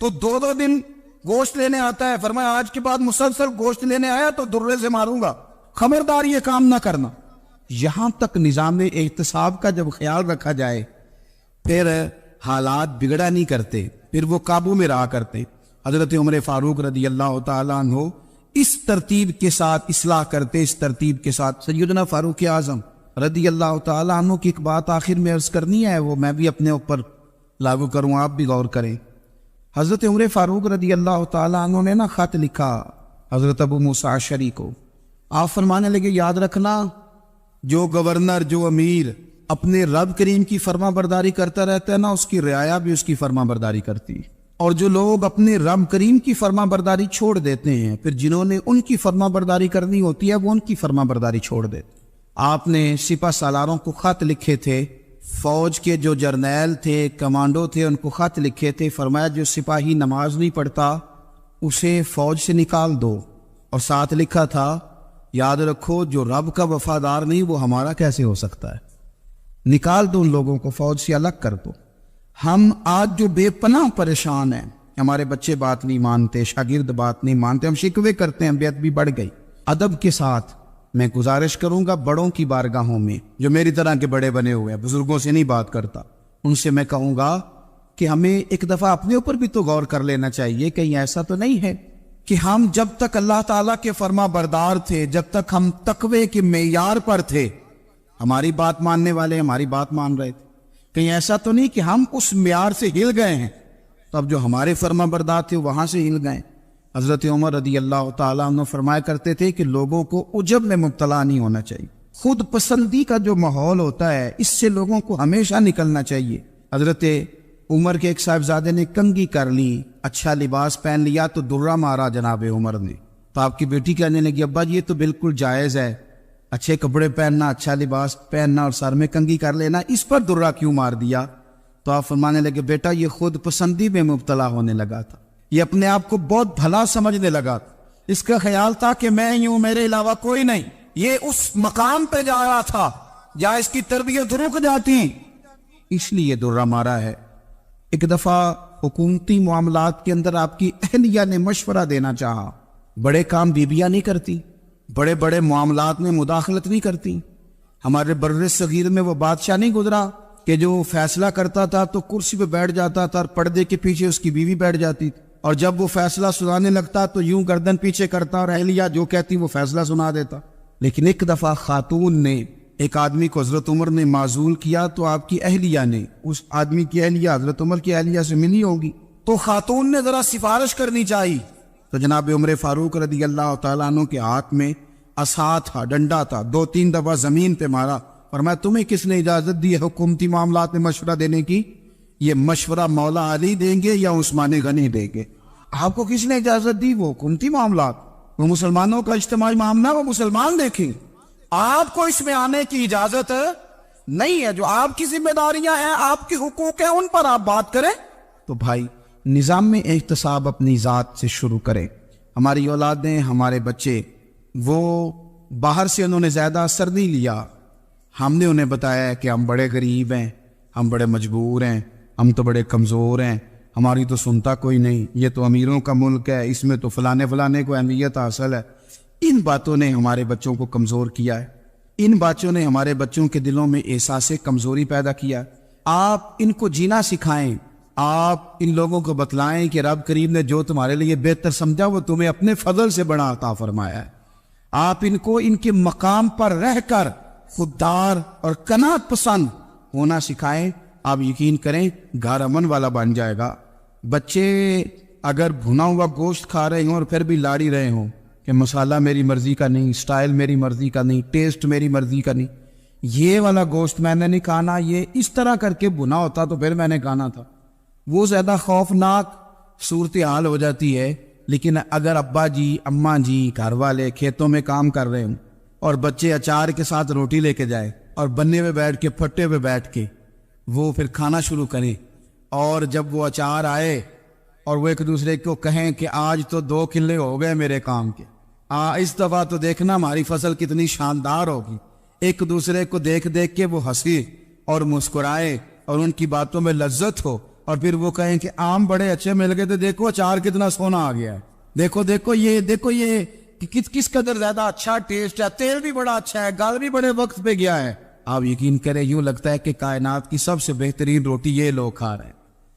تو 2 دن گوشت لینے آتا ہے. فرمایا آج کے بعد مسلسل گوشت لینے آیا تو درے سے ماروں گا, خبردار یہ کام نہ کرنا. یہاں تک نظام احتساب کا جب خیال رکھا جائے پھر حالات بگڑا نہیں کرتے, پھر وہ قابو میں رہا کرتے. حضرت عمر فاروق رضی اللہ تعالیٰ عنہ اس ترتیب کے ساتھ اصلاح کرتے, اس ترتیب کے ساتھ. سیدنا فاروق اعظم رضی اللہ تعالیٰ عنہ کی ایک بات آخر میں عرض کرنی ہے, وہ میں بھی اپنے اوپر لاگو کروں, آپ بھی غور کریں. حضرت عمر فاروق رضی اللہ تعالیٰ عنہ نے نا خط لکھا حضرت ابو موسیٰ اشعری کو. آپ فرمانے لگے یاد رکھنا, جو گورنر, جو امیر اپنے رب کریم کی فرما برداری کرتا رہتا ہے نا, اس کی رعایا بھی اس کی فرما برداری کرتی. اور جو لوگ اپنے رب کریم کی فرما برداری چھوڑ دیتے ہیں, پھر جنہوں نے ان کی فرما برداری کرنی ہوتی ہے وہ ان کی فرما برداری چھوڑ دیتے. آپ نے سپہ سالاروں کو خط لکھے تھے, فوج کے جو جرنیل تھے, کمانڈو تھے, ان کو خط لکھے تھے. فرمایا جو سپاہی نماز نہیں پڑھتا اسے فوج سے نکال دو, اور ساتھ لکھا تھا یاد رکھو جو رب کا وفادار نہیں وہ ہمارا کیسے ہو سکتا ہے, نکال دو ان لوگوں کو, فوج سے الگ کر دو. ہم آج جو بے پناہ پریشان ہیں, ہمارے بچے بات نہیں مانتے, شاگرد بات نہیں مانتے, ہم شکوے کرتے ہیں, بیعت بھی بڑھ گئی. ادب کے ساتھ میں گزارش کروں گا بڑوں کی بارگاہوں میں, جو میری طرح کے بڑے بنے ہوئے ہیں, بزرگوں سے نہیں بات کرتا, ان سے میں کہوں گا کہ ہمیں ایک دفعہ اپنے اوپر بھی تو غور کر لینا چاہیے. کہیں ایسا تو نہیں ہے کہ ہم جب تک اللہ تعالیٰ کے فرما بردار تھے, جب تک ہم تقوی کے معیار پر تھے, ہماری بات ماننے والے ہماری بات مان رہے تھے. کہیں ایسا تو نہیں کہ ہم اس معیار سے ہل گئے ہیں, تو اب جو ہمارے فرما بردار تھے وہاں سے ہل گئے. حضرت عمر رضی اللہ تعالیٰ عنہ فرمایا کرتے تھے کہ لوگوں کو عجب میں مبتلا نہیں ہونا چاہیے. خود پسندی کا جو ماحول ہوتا ہے اس سے لوگوں کو ہمیشہ نکلنا چاہیے. حضرت عمر کے ایک صاحبزادے نے کنگھی کر لی, اچھا لباس پہن لیا تو درہ مارا جناب عمر نے. تو آپ کی بیٹی کہنے لگی ابا یہ تو بالکل جائز ہے, اچھے کپڑے پہننا, اچھا لباس پہننا اور سر میں کنگھی کر لینا, اس پر درہ کیوں مار دیا؟ تو آپ فرمانے لگے بیٹا یہ خود پسندی میں مبتلا ہونے لگا تھا, یہ اپنے آپ کو بہت بھلا سمجھنے لگا تھا, اس کا خیال تھا کہ میں یوں, میرے علاوہ کوئی نہیں. یہ اس مقام پہ جا رہا تھا جہاں اس کی تربیت رک جاتی, اس لیے درہ مارا ہے. ایک دفعہ حکومتی معاملات کے اندر آپ کی اہلیہ نے مشورہ دینا چاہا, بڑے کام بیویاں نہیں کرتی, بڑے بڑے معاملات میں مداخلت نہیں کرتی. ہمارے بر صغیر میں وہ بادشاہ نہیں گزرا کہ جو فیصلہ کرتا تھا تو کرسی پہ بیٹھ جاتا تھا اور پردے کے پیچھے اس کی بیوی بیٹھ جاتی تھی, اور جب وہ فیصلہ سنانے لگتا تو یوں گردن پیچھے کرتا اور اہلیہ جو کہتی وہ فیصلہ سنا دیتا. لیکن ایک دفعہ خاتون نے ایک آدمی کو حضرت عمر نے معزول کیا, تو آپ کی اہلیہ نے اس آدمی کی اہلیہ حضرت عمر کی اہلیہ سے ملی ہوگی, تو خاتون نے ذرا سفارش کرنی چاہیے. تو جناب عمر فاروق رضی اللہ تعالیٰ عنہ کے ہاتھ میں عصا تھا, ڈنڈا تھا, 2-3 دفعہ زمین پہ مارا. اور میں تمہیں کس نے اجازت دی ہے حکومتی معاملات میں مشورہ دینے کی؟ یہ مشورہ مولا علی دیں گے یا عثمان غنی دیں گے؟ آپ کو کس نے اجازت دی؟ وہ حکومتی معاملات, وہ مسلمانوں کا اجتماعی معاملہ, وہ مسلمان دیکھیں. آپ کو اس میں آنے کی اجازت نہیں ہے. جو آپ کی ذمہ داریاں ہیں, آپ کے حقوق ہیں, ان پر آپ بات کریں. تو بھائی نظام میں احتساب اپنی ذات سے شروع کریں. ہماری اولادیں, ہمارے بچے, وہ باہر سے انہوں نے زیادہ اثر نہیں لیا. ہم نے انہیں بتایا کہ ہم بڑے غریب ہیں, ہم بڑے مجبور ہیں, ہم تو بڑے کمزور ہیں, ہماری تو سنتا کوئی نہیں, یہ تو امیروں کا ملک ہے, اس میں تو فلانے فلانے کو اہمیت حاصل ہے. ان باتوں نے ہمارے بچوں کو کمزور کیا ہے. ان باتوں نے ہمارے بچوں کے دلوں میں احساس کمزوری پیدا کیا. آپ ان کو جینا سکھائیں, آپ ان لوگوں کو بتلائیں کہ رب کریم نے جو تمہارے لیے بہتر سمجھا وہ تمہیں اپنے فضل سے بڑا عطا فرمایا ہے. آپ ان کو ان کے مقام پر رہ کر خوددار اور قناعت پسند ہونا سکھائیں. آپ یقین کریں گھر امن والا بن جائے گا. بچے اگر بھنا ہوا گوشت کھا رہے ہوں اور پھر بھی لاڑی رہے ہوں کہ مسالہ میری مرضی کا نہیں, سٹائل میری مرضی کا نہیں, ٹیسٹ میری مرضی کا نہیں, یہ والا گوشت میں نے نہیں کھانا, یہ اس طرح کر کے بھنا ہوتا تو پھر میں نے کھانا تھا, وہ زیادہ خوفناک صورتحال ہو جاتی ہے. لیکن اگر ابا جی, اماں جی, گھر والے کھیتوں میں کام کر رہے ہوں اور بچے اچار کے ساتھ روٹی لے کے جائے اور بننے میں بیٹھ کے پھٹے پہ بیٹھ کے وہ پھر کھانا شروع کریں، اور جب وہ اچار آئے اور وہ ایک دوسرے کو کہیں کہ آج تو 2 کلے ہو گئے میرے کام کے، اس دفعہ تو دیکھنا ہماری فصل کتنی شاندار ہوگی، ایک دوسرے کو دیکھ دیکھ کے وہ ہنسے اور مسکرائے اور ان کی باتوں میں لذت ہو، اور پھر وہ کہیں کہ آم بڑے اچھے مل گئے تو دیکھو اچار کتنا سونا آ گیا ہے، دیکھو یہ کہ کس قدر زیادہ اچھا ٹیسٹ ہے، تیل بھی بڑا اچھا ہے، گال بھی بڑے وقت پہ گیا ہے۔ آپ یقین کریں یوں لگتا ہے کہ کائنات کی سب سے بہترین روٹی یہ لوگ کھا رہے ہیں۔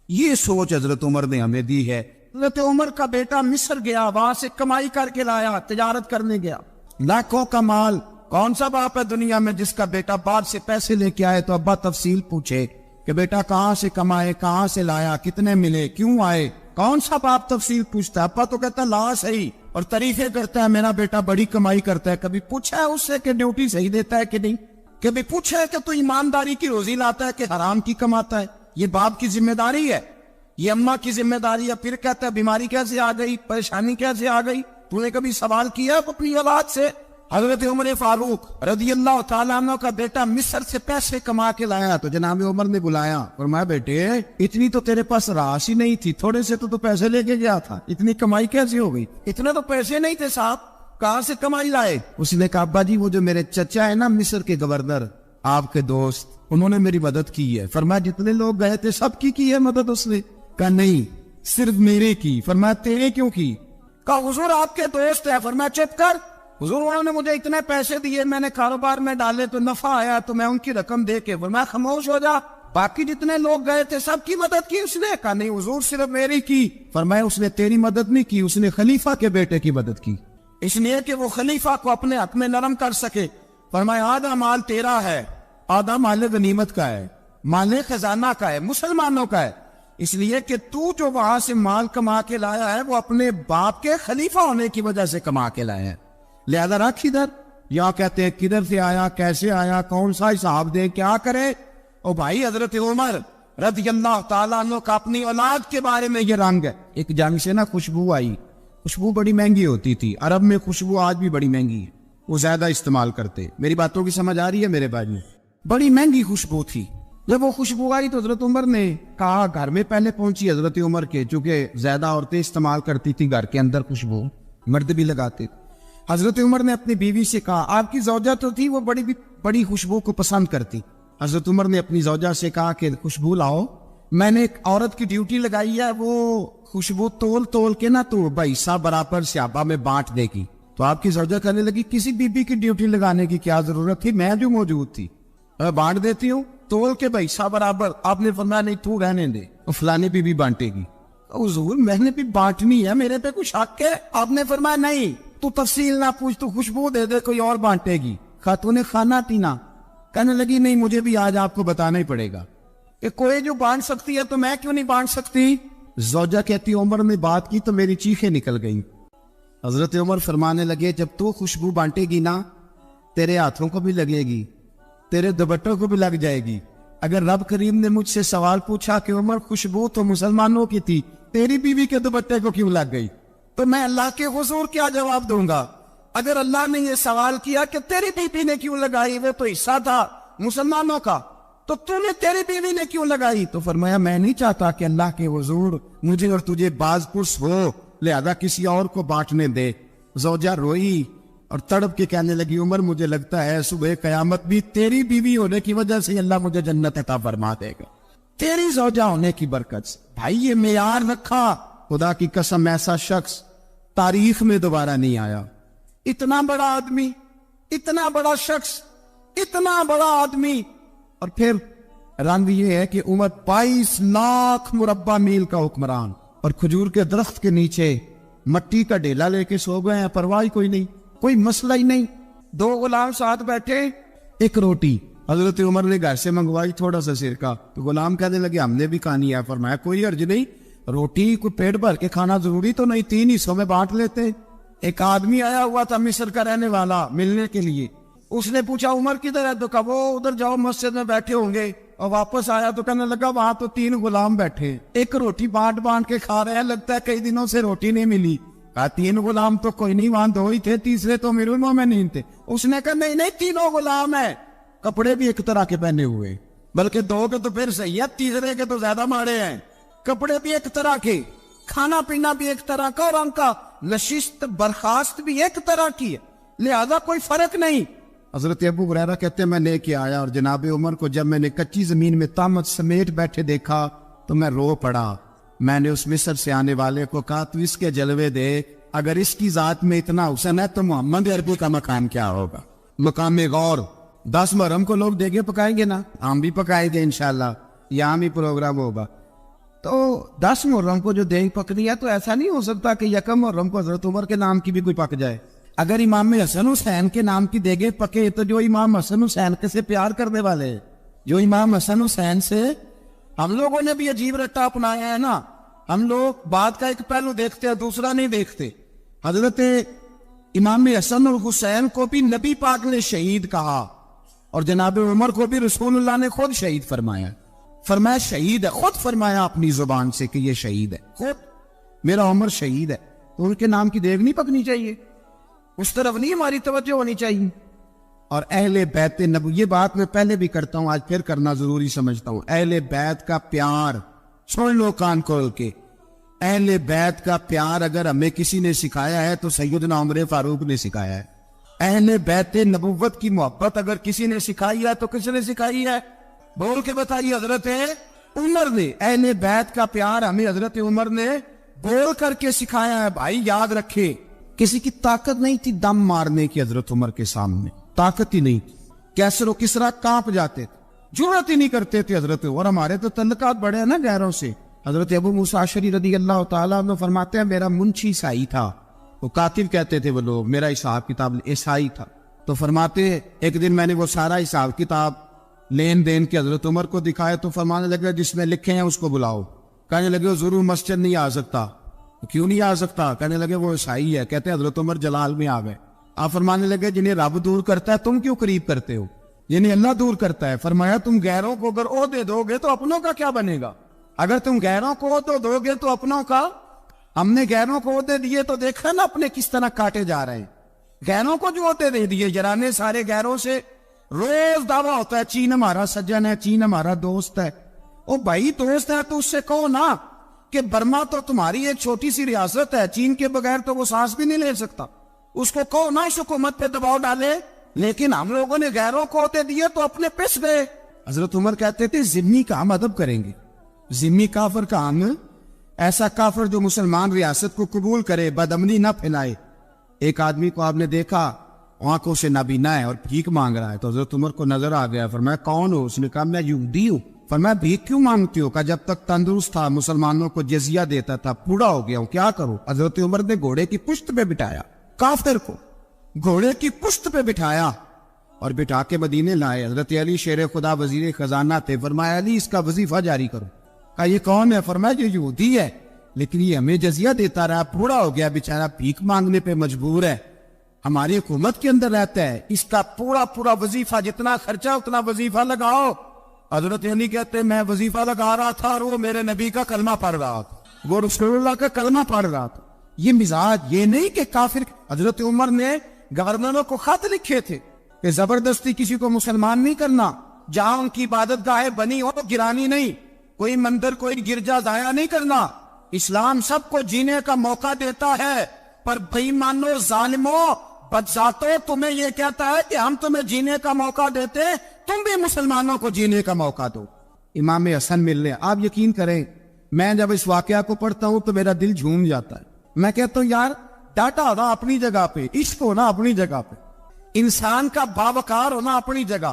یہ سوچ حضرت عمر نے ہمیں دی ہے۔ حضرت عمر کا بیٹا مصر گیا، وہاں سے کمائی کر کے لایا، تجارت کرنے گیا، لاکھوں کا مال۔ کون سا باپ ہے دنیا میں جس کا بیٹا بعد سے پیسے لے کے آئے تو ابا تفصیل پوچھے کہ بیٹا کہاں سے کمائے، کہاں سے لایا، کتنے ملے، کیوں آئے؟ کون سا باپ تفصیل پوچھتا ہے؟ ابا تو کہتا لا صحیح اور تعریفیں کرتا ہے میرا بیٹا بڑی کمائی کرتا ہے۔ کبھی پوچھا ہے اس سے کہ ڈیوٹی صحیح دیتا ہے کہ نہیں؟ کبھی پوچھا ہے کہ تو ایمانداری کی روزی لاتا ہے کہ حرام کی کماتا ہے؟ یہ باپ کی ذمہ داری ہے، یہ اماں کی ذمہ داری ہے۔ پھر کہتا ہے بیماری کیسے آ گئی، پریشانی کیسے آ گئی؟ تو نے کبھی سوال کیا اپنی اولاد سے؟ حضرت عمر فاروق رضی اللہ تعالیٰ عنہ کا بیٹا مصر سے پیسے کما کے لایا تو جناب عمر نے بلایا، فرمایا بیٹے اتنی تو تیرے پاس راس ہی نہیں تھی، تھوڑے سے تو پیسے لے کے گیا تھا، اتنی کمائی کیسے ہو گئی؟ اتنے تو پیسے نہیں تھے صاحب، کہاں سے کمائی لائے؟ اس نے کہا ابا جی وہ جو میرے چچا ہے نا مصر کے گورنر، آپ کے دوست، انہوں نے میری مدد کی ہے۔ فرمایا جتنے لوگ گئے تھے سب کی ہے مدد اس نے؟ کہا نہیں صرف میرے کی۔ فرمایا تیرے کیوں کی؟ کہا حضور آپ کے دوست ہے۔ فرمایا چپ کر، حضور انہوں نے مجھے اتنے پیسے دیے، میں نے کاروبار میں ڈالے تو نفع آیا تو میں ان کی رقم دے کے۔ فرمایا خاموش ہو جا، باقی جتنے لوگ گئے تھے سب کی مدد کی اس نے؟ کہا نہیں حضور صرف میری کی۔ فرمایا اس نے تیری مدد نہیں کی، اس نے خلیفہ کے بیٹے کی مدد کی، اس لیے کہ وہ خلیفہ کو اپنے حق میں نرم کر سکے۔ فرمایا آدھا مال تیرا ہے، آدھا مال غنیمت کا ہے، مال خزانہ کا ہے، مسلمانوں کا ہے، اس لیے کہ تو جو وہاں سے مال کما کے لایا ہے وہ اپنے باپ کے خلیفہ ہونے کی وجہ سے کما کے لایا ہے، لہذا رکھ ادھر۔ یا کہتے ہیں کدھر سے آیا، کیسے آیا، کون سا حساب دے، کیا کرے؟ او بھائی حضرت عمر رضی اللہ تعالیٰ عنہ کا اپنی اولاد کے بارے میں یہ رنگ ہے۔ ایک جنگ سے نا خوشبو آئی، خوشبو بڑی مہنگی ہوتی تھی، عرب میں خوشبو آج بھی بڑی مہنگی ہے، وہ زیادہ استعمال کرتے۔ میری باتوں کی سمجھ آ رہی ہے میرے بھائی؟ بڑی مہنگی خوشبو تھی۔ جب وہ خوشبو آئی تو حضرت عمر نے کہا، گھر میں پہلے پہنچی حضرت عمر کے، چونکہ زیادہ عورتیں استعمال کرتی تھی گھر کے اندر خوشبو، مرد بھی لگاتے تھے۔ حضرت عمر نے اپنی بیوی سے کہا، آپ کی زوجہ تو تھی وہ بڑی خوشبو کو پسند کرتی۔ حضرت عمر نے اپنی زوجہ سے کہا کہ خوشبو لاؤ، میں نے ایک عورت کی ڈیوٹی لگائی ہے، وہ خوشبو تول کے نا تو حصہ برابر صحابہ میں بانٹ دے گی۔ تو آپ کی زوجہ کہنے لگی کسی بی بی کی ڈیوٹی لگانے کی کیا ضرورت تھی، میں جو موجود تھی میں بانٹ دیتی ہوں تول کے حصہ برابر۔ آپ نے فرمایا نہیں تو رہنے دے، فلانے بی بی بانٹے گی۔ حضور میں نے بھی بانٹنی ہے، میرے پہ کچھ حق ہے؟ آپ نے فرمایا نہیں، تو تفصیل نہ پوچھ، تو خوشبو دے دے، کوئی اور بانٹے گی۔ خاتون کھانا پینا کہنے لگی نہیں مجھے بھی آج آپ کو بتانا ہی پڑے گا کہ کوئی جو بانٹ سکتی ہے تو میں کیوں نہیں بانٹ سکتی؟ زوجہ کہتی عمر نے بات کی تو میری چیخیں نکل گئیں۔ حضرت عمر فرمانے لگے جب تو خوشبو بانٹے گی نا تیرے ہاتھوں کو بھی لگے گی، تیرے دوپٹوں کو بھی لگ جائے گی۔ اگر رب کریم نے مجھ سے سوال پوچھا کہ عمر خوشبو تو مسلمانوں کی تھی، تیری بیوی کے دوپٹے کو کیوں لگ گئی، تو میں اللہ کے حضور کیا جواب دوں گا؟ اگر اللہ نے یہ سوال کیا کہ تیری بیوی نے کیوں لگائی، وہ تو حصہ تھا مسلمانوں کا، تو نے تیری بیوی نے کیوں لگائی؟ تو فرمایا میں نہیں چاہتا کہ اللہ کے حضور مجھے اور تجھے باز پرس ہو، لہذا کسی اور کو بانٹنے دے۔ زوجہ روئی اور تڑپ کے کہنے لگی عمر مجھے لگتا ہے صبح قیامت بھی تیری بیوی ہونے کی وجہ سے اللہ مجھے جنت عطا فرما دے گا، تیری زوجہ ہونے کی برکت سے۔ بھائی یہ معیار رکھا، خدا کی قسم ایسا شخص تاریخ میں دوبارہ نہیں آیا۔ اتنا بڑا آدمی، اتنا بڑا شخص، اتنا بڑا آدمی، اور پھر رنگ یہ ہے کہ عمر 22 لاکھ مربع میل کا حکمران، اور کھجور کے درخت کے نیچے مٹی کا ڈیلا لے کے سو گئے ہیں، پرواہ کوئی نہیں، کوئی مسئلہ ہی نہیں۔ 2 غلام ساتھ بیٹھے، ایک روٹی حضرت عمر نے گھر سے منگوائی، تھوڑا سا سرکہ، تو غلام کہنے لگے ہم نے بھی کھانی ہے۔ فرمایا کوئی حرج نہیں، روٹی کو پیٹ بھر کے کھانا ضروری تو نہیں، 3 حصوں میں بانٹ لیتے۔ ایک آدمی آیا ہوا تھا مصر کا رہنے والا ملنے کے لیے، اس نے پوچھا عمر کدھر ہے، تو کہا وہ ادھر جاؤ مسجد میں بیٹھے ہوں گے، اور واپس آیا تو کہنے لگا وہاں تو 3 غلام بیٹھے، ایک روٹی بانٹ کے کھا رہے ہیں، لگتا ہے کئی دنوں سے روٹی نہیں ملی۔ کہا 3 غلام تو کوئی نہیں، وہاں 2 ہی تھے، تیسرے تو امیر المومنین تھے۔ اس نے کہا نہیں نہیں 3 غلام ہیں، کپڑے بھی ایک طرح کے پہنے ہوئے، بلکہ 2 کے تو پھر صحیح ہے، تیسرے کے تو زیادہ ماڑے ہیں، کپڑے بھی ایک طرح کے، کھانا پینا بھی ایک طرح کا، اور ان کا نشست برخاست بھی ایک طرح کی ہے، لہذا کوئی فرق نہیں۔ حضرت ابو ہریرہ کہتے ہیں میں لے کے آیا، اور جناب عمر کو جب میں نے کچی زمین میں تامت سمیٹ بیٹھے دیکھا تو میں رو پڑا۔ میں نے اس مصر سے آنے والے کو کہا تو اس کے جلوے دے، اگر اس کی ذات میں اتنا حسن ہے تو محمد عربی کا مقام کیا ہوگا؟ مقام غور 10 محرم کو لوگ دیگے پکائیں گے نا، ہم بھی پکائیں گے انشاءاللہ، یہاں بھی پروگرام ہوگا۔ تو 10 محرم کو جو دیگ پکنی ہے تو ایسا نہیں ہو سکتا کہ 1 محرم کو حضرت عمر کے نام کی بھی کوئی پک جائے۔ اگر امام حسن حسین کے نام کی دیگیں پکے تو جو امام حسن حسین کے سے پیار کرنے والے ہیں، جو امام حسن حسین سے، ہم لوگوں نے بھی عجیب رٹا اپنایا ہے نا، ہم لوگ بات کا ایک پہلو دیکھتے ہیں دوسرا نہیں دیکھتے۔ حضرت امام حسن اور حسین کو بھی نبی پاک نے شہید کہا، اور جناب عمر کو بھی رسول اللہ نے خود شہید فرمایا، فرمایا شہید ہے، خود فرمایا اپنی زبان سے کہ یہ شہید ہے، خود میرا عمر شہید ہے، تو ان کے نام کی دیگ نہیں پکنی چاہیے، اس طرف نہیں ہماری توجہ ہونی چاہیے۔ اور اہل بیت نبوی، یہ بات میں پہلے بھی کرتا ہوں، آج پھر کرنا ضروری سمجھتا ہوں، اہل بیت کا پیار سن لو کان کھول کے، اہل بیت کا پیار اگر ہمیں کسی نے سکھایا ہے تو سیدنا عمر فاروق نے سکھایا ہے۔ اہل بیت نبوت کی محبت اگر کسی نے سکھائی ہے تو کس نے سکھائی ہے؟ بول کے بتائیے، حضرت عمر نے۔ اہل بیت کا پیار ہمیں حضرت عمر نے بول کر کے سکھایا ہے۔ بھائی یاد رکھے، کسی کی طاقت نہیں تھی دم مارنے کی حضرت عمر کے سامنے، طاقت ہی نہیں تھی، کیسر و کسرا کانپ جاتے تھے، جرأت ہی نہیں کرتے تھے حضرت۔ اور ہمارے تو تعلقات بڑے ہیں نا غیروں سے۔ حضرت ابو موسیٰ اشعری رضی اللہ تعالیٰ عنہ فرماتے ہیں میرا منشی عیسائی تھا، وہ کاتب کہتے تھے وہ لوگ، میرا حساب کتاب عیسائی تھا۔ تو فرماتے ایک دن میں نے وہ سارا حساب کتاب لین دین کے حضرت عمر کو دکھائے تو فرمانے لگے جس نے لکھے ہیں اس کو بلاؤ۔ کہنے لگے وہ ضرور مسجد نہیں آ سکتا۔ کیوں نہیں آ سکتا؟ کہنے لگے وہ عیسائی ہے۔ کہتے حضرت عمر جلال میں آ گئے۔ آپ فرمانے لگے جنہیں رب دور کرتا ہے تم کیوں قریب کرتے ہو؟ جنہیں اللہ دور کرتا ہے۔ فرمایا تم غیروں کو اگر عہدے دو گے تو اپنوں کا کیا بنے گا؟ اگر تم غیروں کو عہدے دو گے تو اپنوں کا۔ ہم نے غیروں کو عہدے دیے تو دیکھا نا اپنے کس طرح کاٹے جا رہے ہیں۔ غیروں کو جو عہدے دے دیے، جرانے سارے غیروں سے روز دعویٰ ہوتا ہے چین ہمارا سجن ہے، چین ہمارا دوست ہے۔ او بھائی دوست ہے تو اس سے کہو نا کہ برما تو تمہاری ایک چھوٹی سی ریاست ہے، چین کے بغیر تو وہ سانس بھی نہیں لے سکتا، اس کو کہو نا اس حکومت پہ دباؤ ڈالے۔ لیکن ہم لوگوں نے غیروں کو عہدے دیے تو اپنے پس گئے۔ حضرت عمر کہتے تھے ذمی کا ہم ادب کریں گے، ذمی کافر کا ہم، ایسا کافر جو مسلمان ریاست کو قبول کرے، بدامنی نہ پھیلائے۔ ایک آدمی کو آپ نے دیکھا آنکھوں سے نابینا ہے اور بھیک مانگ رہا ہے، تو حضرت عمر کو نظر آ گیا، فرمایا کون ہو؟ اس نے کہا میں یہودی ہوں۔ فرمایا بھیک کیوں مانگتی ہو؟ کہا جب تک تندرست تھا مسلمانوں کو جزیہ دیتا تھا، بوڑھا ہو گیا ہوں کیا کروں؟ حضرت عمر نے گھوڑے کی پشت پہ بٹھایا، کافر کو گھوڑے کی پشت پہ بٹھایا اور بٹھا کے مدینے لائے۔ حضرت علی شیر خدا وزیر خزانہ تھے، فرمایا علی اس کا وظیفہ جاری کرو۔ کہا یہ کون ہے؟ فرمایا یہ یہودی ہے لیکن یہ ہمیں جزیہ دیتا رہا، بوڑھا ہو گیا بیچارہ، بھیک مانگنے پہ مجبور ہے، ہماری حکومت کے اندر رہتا ہے، اس کا پورا وظیفہ جتنا خرچہ اتنا وظیفہ لگاؤ۔ حضرت علی کہتے میں وظیفہ لگا رہا تھا اور وہ میرے نبی کا کلمہ پڑھ رہا تھا، وہ رسول اللہ کا کلمہ پڑھ رہا تھا۔ یہ مزاج، یہ نہیں کہ کافر۔ حضرت عمر نے گورنروں کو خط لکھے تھے کہ زبردستی کسی کو مسلمان نہیں کرنا، جہاں ان کی عبادت گاہیں بنی ہو گرانی نہیں، کوئی مندر کوئی گرجا ضائع نہیں کرنا۔ اسلام سب کو جینے کا موقع دیتا ہے، پر بے ایمانو ظالمو بدذاتو تمہیں یہ کہتا ہے کہ ہم تمہیں جینے کا موقع دیتے، تم بھی مسلمانوں کو جینے کا موقع دو۔ امام حسن ملنے، آپ یقین کریں میں جب اس واقعہ کو پڑھتا ہوں تو میرا دل جھوم جاتا ہے۔ میں کہتا ہوں یار ڈاٹا ہونا اپنی جگہ پہ، عشق ہونا اپنی جگہ پہ، انسان کا باوقار ہونا اپنی جگہ،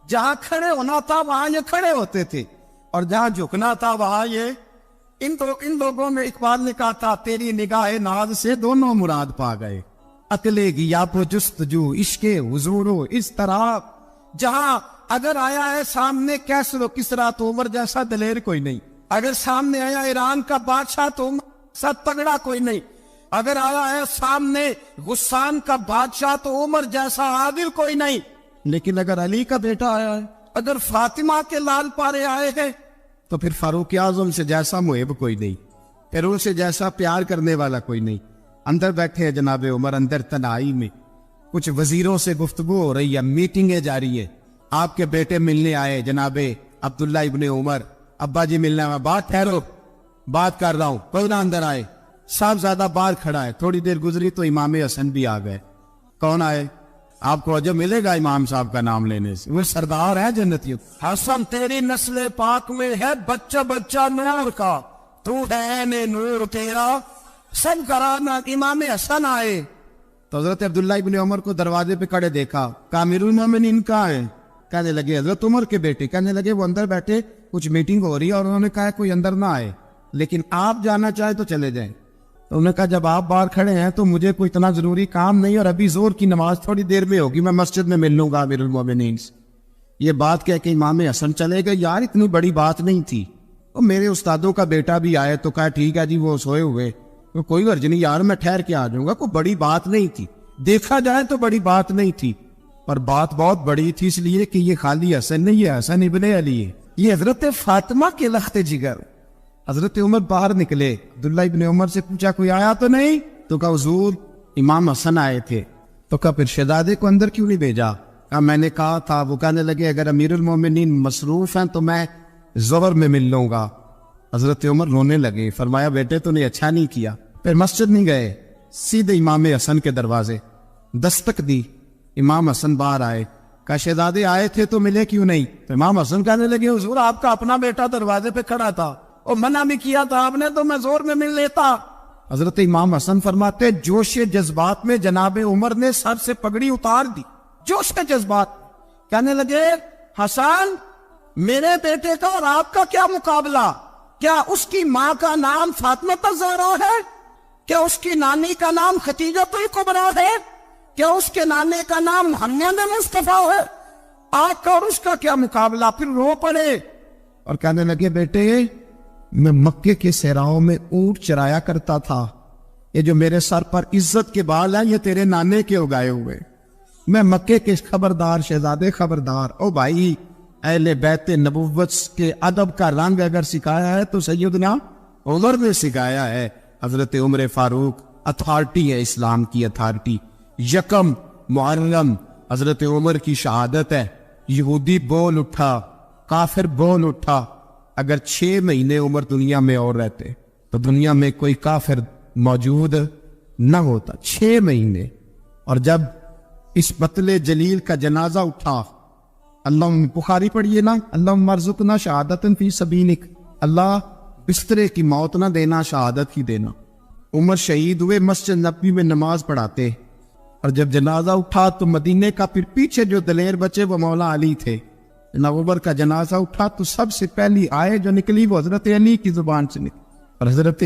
جہاں کھڑے ہونا تھا وہاں یہ کھڑے ہوتے تھے اور جہاں جھکنا تھا وہاں یہ۔ ان لوگوں میں اقبال نے کہا تھا تیری نگاہ ناز سے دونوں مراد پا گئے، عقل غیاب و جستجو عشق حضور و اس طرح۔ جہاں اگر آیا ہے سامنے کیسر و کسرا تو عمر جیسا دلیر کوئی نہیں، اگر سامنے آیا ایران کا بادشاہ تو عمر جیسا تگڑا کوئی نہیں، اگر آیا ہے سامنے غسان کا بادشاہ تو عمر جیسا عادل کوئی نہیں۔ لیکن اگر علی کا بیٹا آیا ہے، اگر فاطمہ کے لال پارے آئے ہیں تو پھر فاروق اعظم سے جیسا محب کوئی نہیں، پھر ان سے جیسا پیار کرنے والا کوئی نہیں۔ اندر بیٹھے ہیں جناب عمر، اندر تنہائی میں کچھ وزیروں سے گفتگو ہو رہی ہے، میٹنگیں جاری ہے. آپ کے بیٹے ملنے آئے جناب عبداللہ ابن عمر، ابا جی ملنے آئے. بات ٹھہرو، بات کر رہا ہوں، کوئی نہ اندر آئے. صاحبزادہ باہر کھڑا ہے. تھوڑی دیر گزری تو امام حسن بھی آ گئے. کون آئے؟ آپ کو عجب ملے گا امام صاحب کا نام لینے سے، وہ سردار ہے جنتی. حسن تیری نسل پاک میں ہے بچہ بچہ نور کا، تو ہے نور تیرا سب کرانا. امام حسن آئے تو حضرت عبداللہ ابن عمر کو دروازے پہ کھڑے دیکھا. امیر المومنین کہاں ہے؟ کہنے لگے حضرت عمر کے بیٹے. کہنے لگے وہ اندر بیٹھے، کچھ میٹنگ ہو رہی ہے اور انہوں نے کہا کوئی اندر نہ آئے، لیکن آپ جانا چاہے تو چلے جائیں. تو انہوں نے کہا جب آپ باہر کھڑے ہیں تو مجھے کوئی اتنا ضروری کام نہیں، اور ابھی زور کی نماز تھوڑی دیر میں ہوگی، میں مسجد میں مل لوں گا امیر المومنین سے. یہ بات کہہ کے امام حسن چلے گئے. یار اتنی بڑی بات نہیں تھی. اور میرے استادوں کا بیٹا بھی آئے تو کہا ٹھیک ہے جی، وہ سوئے ہوئے، کوئی غرض نہیں یار، میں ٹھہر کے آ جاؤں گا، کوئی بڑی بات نہیں تھی. دیکھا جائے تو بڑی بات نہیں تھی، پر بات بہت بڑی تھی، اس لیے کہ یہ خالی حسن نہیں ہے، حسن ابن علی ہے، یہ حضرت فاطمہ کے لخت جگر. حضرت عمر باہر نکلے. عبداللہ ابن عمر سے پوچھا کوئی آیا تو نہیں؟ تو کہا حضور امام حسن آئے تھے. تو کہا پھر شہزادے کو اندر کیوں نہیں بھیجا؟ کہا میں نے کہا تھا. وہ کہنے لگے اگر امیر المومنین مصروف ہیں تو میں ظہر میں مل لوں گا. حضرت عمر رونے لگے. فرمایا بیٹے تو نے اچھا نہیں کیا. پھر مسجد نہیں گئے، سیدھے امام حسن کے دروازے دستک دی. امام حسن باہر آئے. کہا شہزادے آئے تھے تو ملے کیوں نہیں؟ تو امام حسن کہنے لگے حضور آپ کا اپنا بیٹا دروازے پہ کھڑا تھا اور منع بھی کیا تھا آپ نے، تو میں زور میں مل لیتا. حضرت امام حسن فرماتے جوش جذبات میں جناب عمر نے سر سے پگڑی اتار دی. جوش کے جذبات کہنے لگے حسن میرے بیٹے کا اور آپ کا کیا مقابلہ؟ کیا اس کی ماں کا نام فاطمہ الزہرا ہے؟ کیا اس کی نانی کا نام خدیجہ الکبریٰ ہے؟ کیا اس کے نانے کا نام محمد مصطفیٰ ہے؟ آپ کا اور اس کا کیا مقابلہ؟ پھر رو پڑے اور کہنے لگے بیٹے میں مکے کے صحراؤں میں اونٹ چرایا کرتا تھا، یہ جو میرے سر پر عزت کے بال ہیں یہ تیرے نانے کے اگائے ہوئے. میں مکے کے خبردار شہزادے خبردار. او بھائی اہل بیت نبوت کے ادب کا رنگ اگر سکھایا ہے تو سیدنا عمر نے سکھایا ہے. حضرت عمر فاروق اتھارٹی ہے، اسلام کی اتھارٹی. یکم محرم حضرت عمر کی شہادت ہے. یہودی بول اٹھا، کافر بول اٹھا. اگر 6 مہینے عمر دنیا میں اور رہتے تو دنیا میں کوئی کافر موجود نہ ہوتا. 6 مہینے. اور جب اس بطل جلیل کا جنازہ اٹھا، اللہ بخاری پڑھیے نا، اللہم ارزقنا شہادت فی سبیلک، اللہ بسترے کی موت نہ دینا، شہادت ہی دینا. عمر شہید ہوئے، مسجد نبوی میں نماز پڑھاتے، اور جب جنازہ اٹھا تو مدینے کا پھر پیچھے جو دلیر بچے وہ مولا علی تھے. جناب عمر کا جنازہ اٹھا تو سب سے پہلی آئے جو نکلی وہ حضرت علی کی زبان سے نکلی، اور حضرت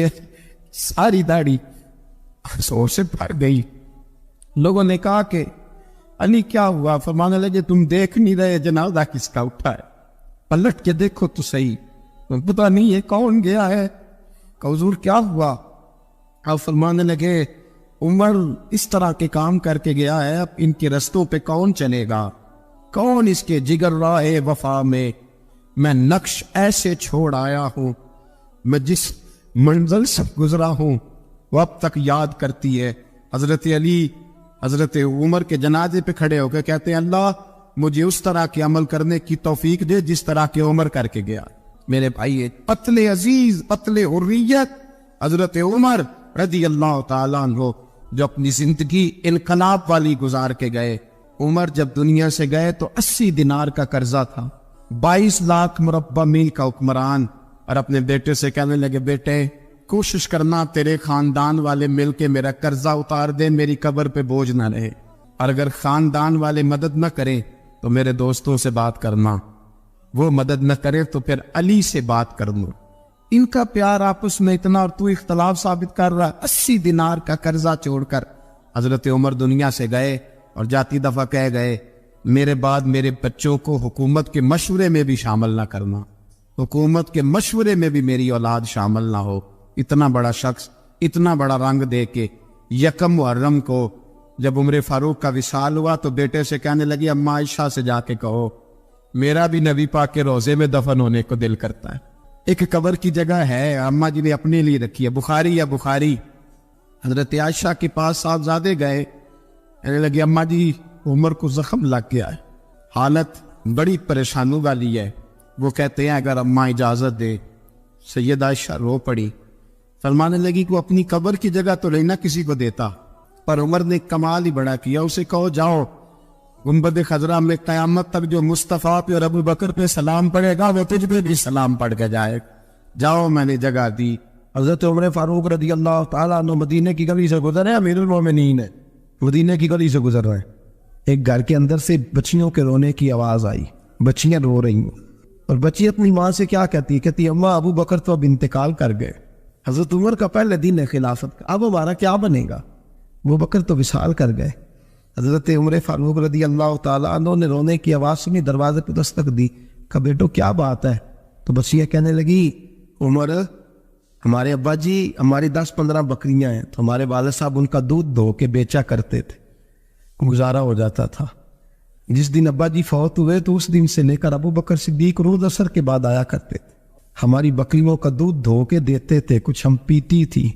ساری داڑھی افسوس سے بھر گئی. لوگوں نے کہا کہ علی کیا ہوا؟ فرمانے لگے تم دیکھ نہیں رہے جنازہ کس کا اٹھا ہے، پلٹ کے دیکھو تو صحیح، پتہ نہیں ہے کون گیا ہے. کہ حضور کیا ہوا؟ آپ فرمانے لگے عمر اس طرح کے کام کر کے گیا ہے، اب ان کے رستوں پہ کون چلے گا؟ کون اس کے جگر راہ وفا میں نقش ایسے چھوڑ آیا ہوں، میں جس منزل سے گزرا ہوں وہ اب تک یاد کرتی ہے. حضرت علی حضرت عمر کے جنازے پہ کھڑے ہو کے کہتے ہیں اللہ مجھے اس طرح کے عمل کرنے کی توفیق دے جس طرح کے عمر کر کے گیا. میرے بھائی قتل عزیز، قتل حریت، حضرت عمر رضی اللہ تعالیٰ عنہ جو اپنی زندگی انقلاب والی گزار کے گئے. عمر جب دنیا سے گئے تو 80 دینار کا قرضہ تھا، 22 لاکھ مربع میل کا حکمران. اور اپنے بیٹے سے کہنے لگے بیٹے کوشش کرنا تیرے خاندان والے مل کے میرا قرضہ اتار دے، میری قبر پہ بوجھ نہ رہے، اور اگر خاندان والے مدد نہ کریں تو میرے دوستوں سے بات کرنا، وہ مدد نہ کرے تو پھر علی سے بات کر لوں. ان کا پیار آپس میں اتنا، اور تو اختلاف ثابت کر رہا. 80 دینار کا قرضہ چھوڑ کر حضرت عمر دنیا سے گئے، اور جاتی دفعہ کہہ گئے میرے بعد میرے بچوں کو حکومت کے مشورے میں بھی شامل نہ کرنا، حکومت کے مشورے میں بھی میری اولاد شامل نہ ہو. اتنا بڑا شخص اتنا بڑا رنگ دے کے یکم محرم کو جب عمر فاروق کا وصال ہوا تو بیٹے سے کہنے لگی اماں عائشہ سے جا کے کہو میرا بھی نبی پاک کے روزے میں دفن ہونے کو دل کرتا ہے. ایک قبر کی جگہ ہے اماں جی نے اپنے لیے رکھی ہے، بخاری یا بخاری حضرت عائشہ کے پاس صاحبزادے گئے، کہنے لگے اماں جی عمر کو زخم لگ گیا ہے، حالت بڑی پریشانی والی ہے۔ وہ کہتے ہیں اگر اماں اجازت دے۔ سید عائشہ رو پڑی، فرمانے لگی کہ وہ اپنی قبر کی جگہ تو لینا کسی کو دیتا، پر عمر نے کمال ہی بڑا کیا، اسے کہو جاؤ گنبد خضرا میں قیامت تک جو مصطفیٰ پہ اور ابو بکر پہ سلام پڑے گا وہ تجھ پہ بھی سلام پڑھ کے جائے، جاؤ میں نے جگہ دی۔ حضرت عمر فاروق رضی اللہ تعالیٰ عنہ مدینے کی گلی سے گزر رہے، امیر المومنین ہے، مدینے کی گلی سے گزر رہے ہیں، ایک گھر کے اندر سے بچیوں کے رونے کی آواز آئی، بچیاں رو رہی ہیں، اور بچی اپنی ماں سے کیا کہتی ہے؟ کہتی اماں ابو بکر تو اب انتقال کر گئے، حضرت عمر کا پہلے دن ہے خلافت کا، اب ہمارا کیا بنے گا؟ ابو بکر تو وصال کر گئے۔ حضرت عمر فاروق رضی اللہ تعالیٰ عنہ نے رونے کی آواز سنی، دروازے پہ دستک دی، کہا بیٹو کیا بات ہے؟ تو بچیاں کہنے لگی عمر ہمارے ابا جی ہماری 10-15 بکریاں ہیں، تو ہمارے والد صاحب ان کا دودھ دھو کے بیچا کرتے تھے، گزارا ہو جاتا تھا۔ جس دن ابا جی فوت ہوئے تو اس دن سے لے کر ابو بکر صدیق روز عصر کے بعد آیا کرتے تھے، ہماری بکریوں کا دودھ دھو کے دیتے تھے، کچھ ہم پیتی تھی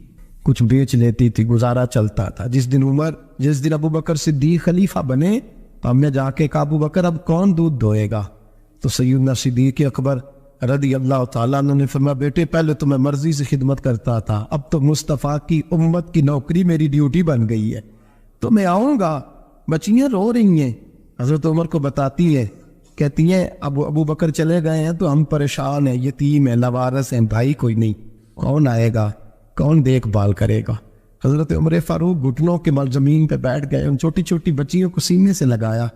کچھ بیچ لیتی تھی، گزارا چلتا تھا۔ جس دن ابو بکر صدیق خلیفہ بنے تو ہم نے جا کے کہا ابو بکر اب کون دودھ دھوئے گا؟ تو سیدنا صدیق اکبر رضی اللہ تعالیٰ عنہ نے فرمایا بیٹے پہلے تو میں مرضی سے خدمت کرتا تھا، اب تو مصطفیٰ کی امت کی نوکری میری ڈیوٹی بن گئی ہے، تو میں آؤں گا۔ بچیاں رو رہی ہیں، حضرت عمر کو بتاتی ہے، کہتی ہیں ابو بکر چلے گئے ہیں تو ہم پریشان ہیں، یتیم ہیں، لوارث ہیں، بھائی کوئی نہیں، کون آئے گا، کون دیکھ بھال کرے گا؟ حضرت عمر فاروق گھٹنوں کے مل زمین پہ بیٹھ گئے، ان چھوٹی چھوٹی بچیوں کو سینے سے لگایا،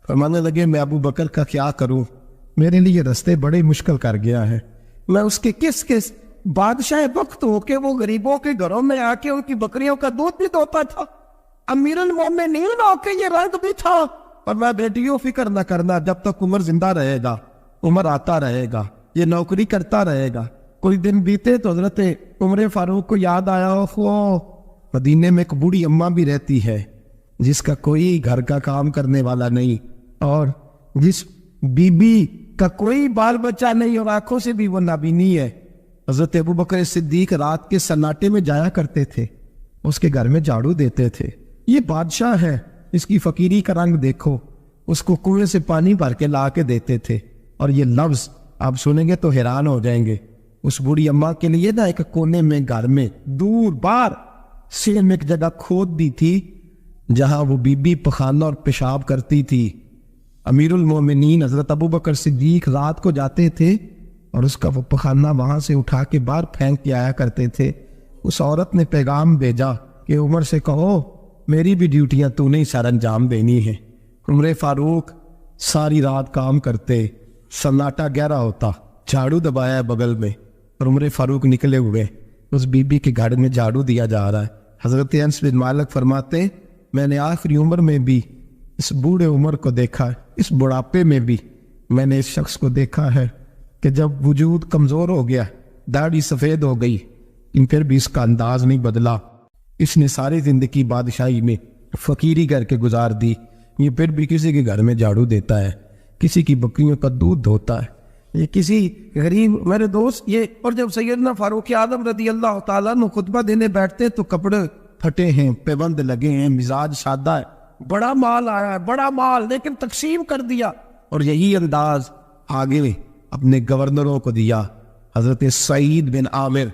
فرمانے لگے میں ابو بکر کا کیا کروں، میرے لیے رستے بڑے مشکل کر گیا ہے، میں اس کے کس بادشاہ وقت ہو کے وہ غریبوں کے گھروں میں آ کے ان کی بکریوں کا دودھ بھی دھوتا تھا، امیر المومنین ہو کے یہ رنگ بھی تھا، اور میں بیٹیوں فکر نہ کرنا، جب تک عمر زندہ رہے گا، عمر آتا رہے گا، یہ نوکری کرتا رہے گا۔ کوئی دن بیتے تو حضرت عمر فاروق کو یاد آیا مدینے میں ایک بوڑھی اماں بھی رہتی ہے جس کا کوئی گھر کا کام کرنے والا نہیں، اور جس بی بی کا کوئی بال بچہ نہیں، اور آنکھوں سے بھی وہ نابینی ہے۔ حضرت ابو بکر صدیق رات کے سناٹے میں جایا کرتے تھے، اس کے گھر میں جھاڑو دیتے تھے، یہ بادشاہ ہے، اس کی فقیری کا رنگ دیکھو، اس کو کنویں سے پانی بھر کے لا کے دیتے تھے، اور یہ لفظ آپ سنیں گے تو حیران ہو جائیں گے۔ اس بوڑھی اماں کے لیے نا ایک کونے میں گھر میں دور بار سیل میں ایک جگہ کھود دی تھی جہاں وہ بی بی پخانہ اور پیشاب کرتی تھی۔ امیر المومنین حضرت ابو بکر صدیق رات کو جاتے تھے اور اس کا وہ پخانہ وہاں سے اٹھا کے باہر پھینک کے آیا کرتے تھے۔ اس عورت نے پیغام بھیجا کہ عمر سے کہو میری بھی ڈیوٹیاں تو نہیں سر انجام دینی ہے۔ عمر فاروق ساری رات کام کرتے، سناٹا گہرا ہوتا، جھاڑو دبایا ہے بغل میں، اور عمر فاروق نکلے ہوئے، اس بی بی کے گھر میں جھاڑو دیا جا رہا ہے۔ حضرت انس بن مالک فرماتے ہیں میں نے آخری عمر میں بھی اس بوڑھے عمر کو دیکھا ہے، اس بڑھاپے میں بھی میں نے اس شخص کو دیکھا ہے کہ جب وجود کمزور ہو گیا، داڑھی سفید ہو گئی، پھر بھی اس کا انداز نہیں بدلا، اس نے ساری زندگی بادشاہی میں فقیری کر کے گزار دی، یہ پھر بھی کسی کے گھر میں جھاڑو دیتا ہے، کسی کی بکریوں کا دودھ دھوتا ہے، یہ کسی غریب میرے دوست یہ۔ اور جب سیدنا فاروق اعظم رضی اللہ تعالیٰ عنہ خطبہ دینے بیٹھتے تو کپڑے پھٹے ہیں، پیبند لگے ہیں، مزاج سادہ ہے، بڑا مال آیا ہے، بڑا مال، لیکن تقسیم کر دیا، اور یہی انداز آگے اپنے گورنروں کو دیا۔ حضرت سعید بن عامر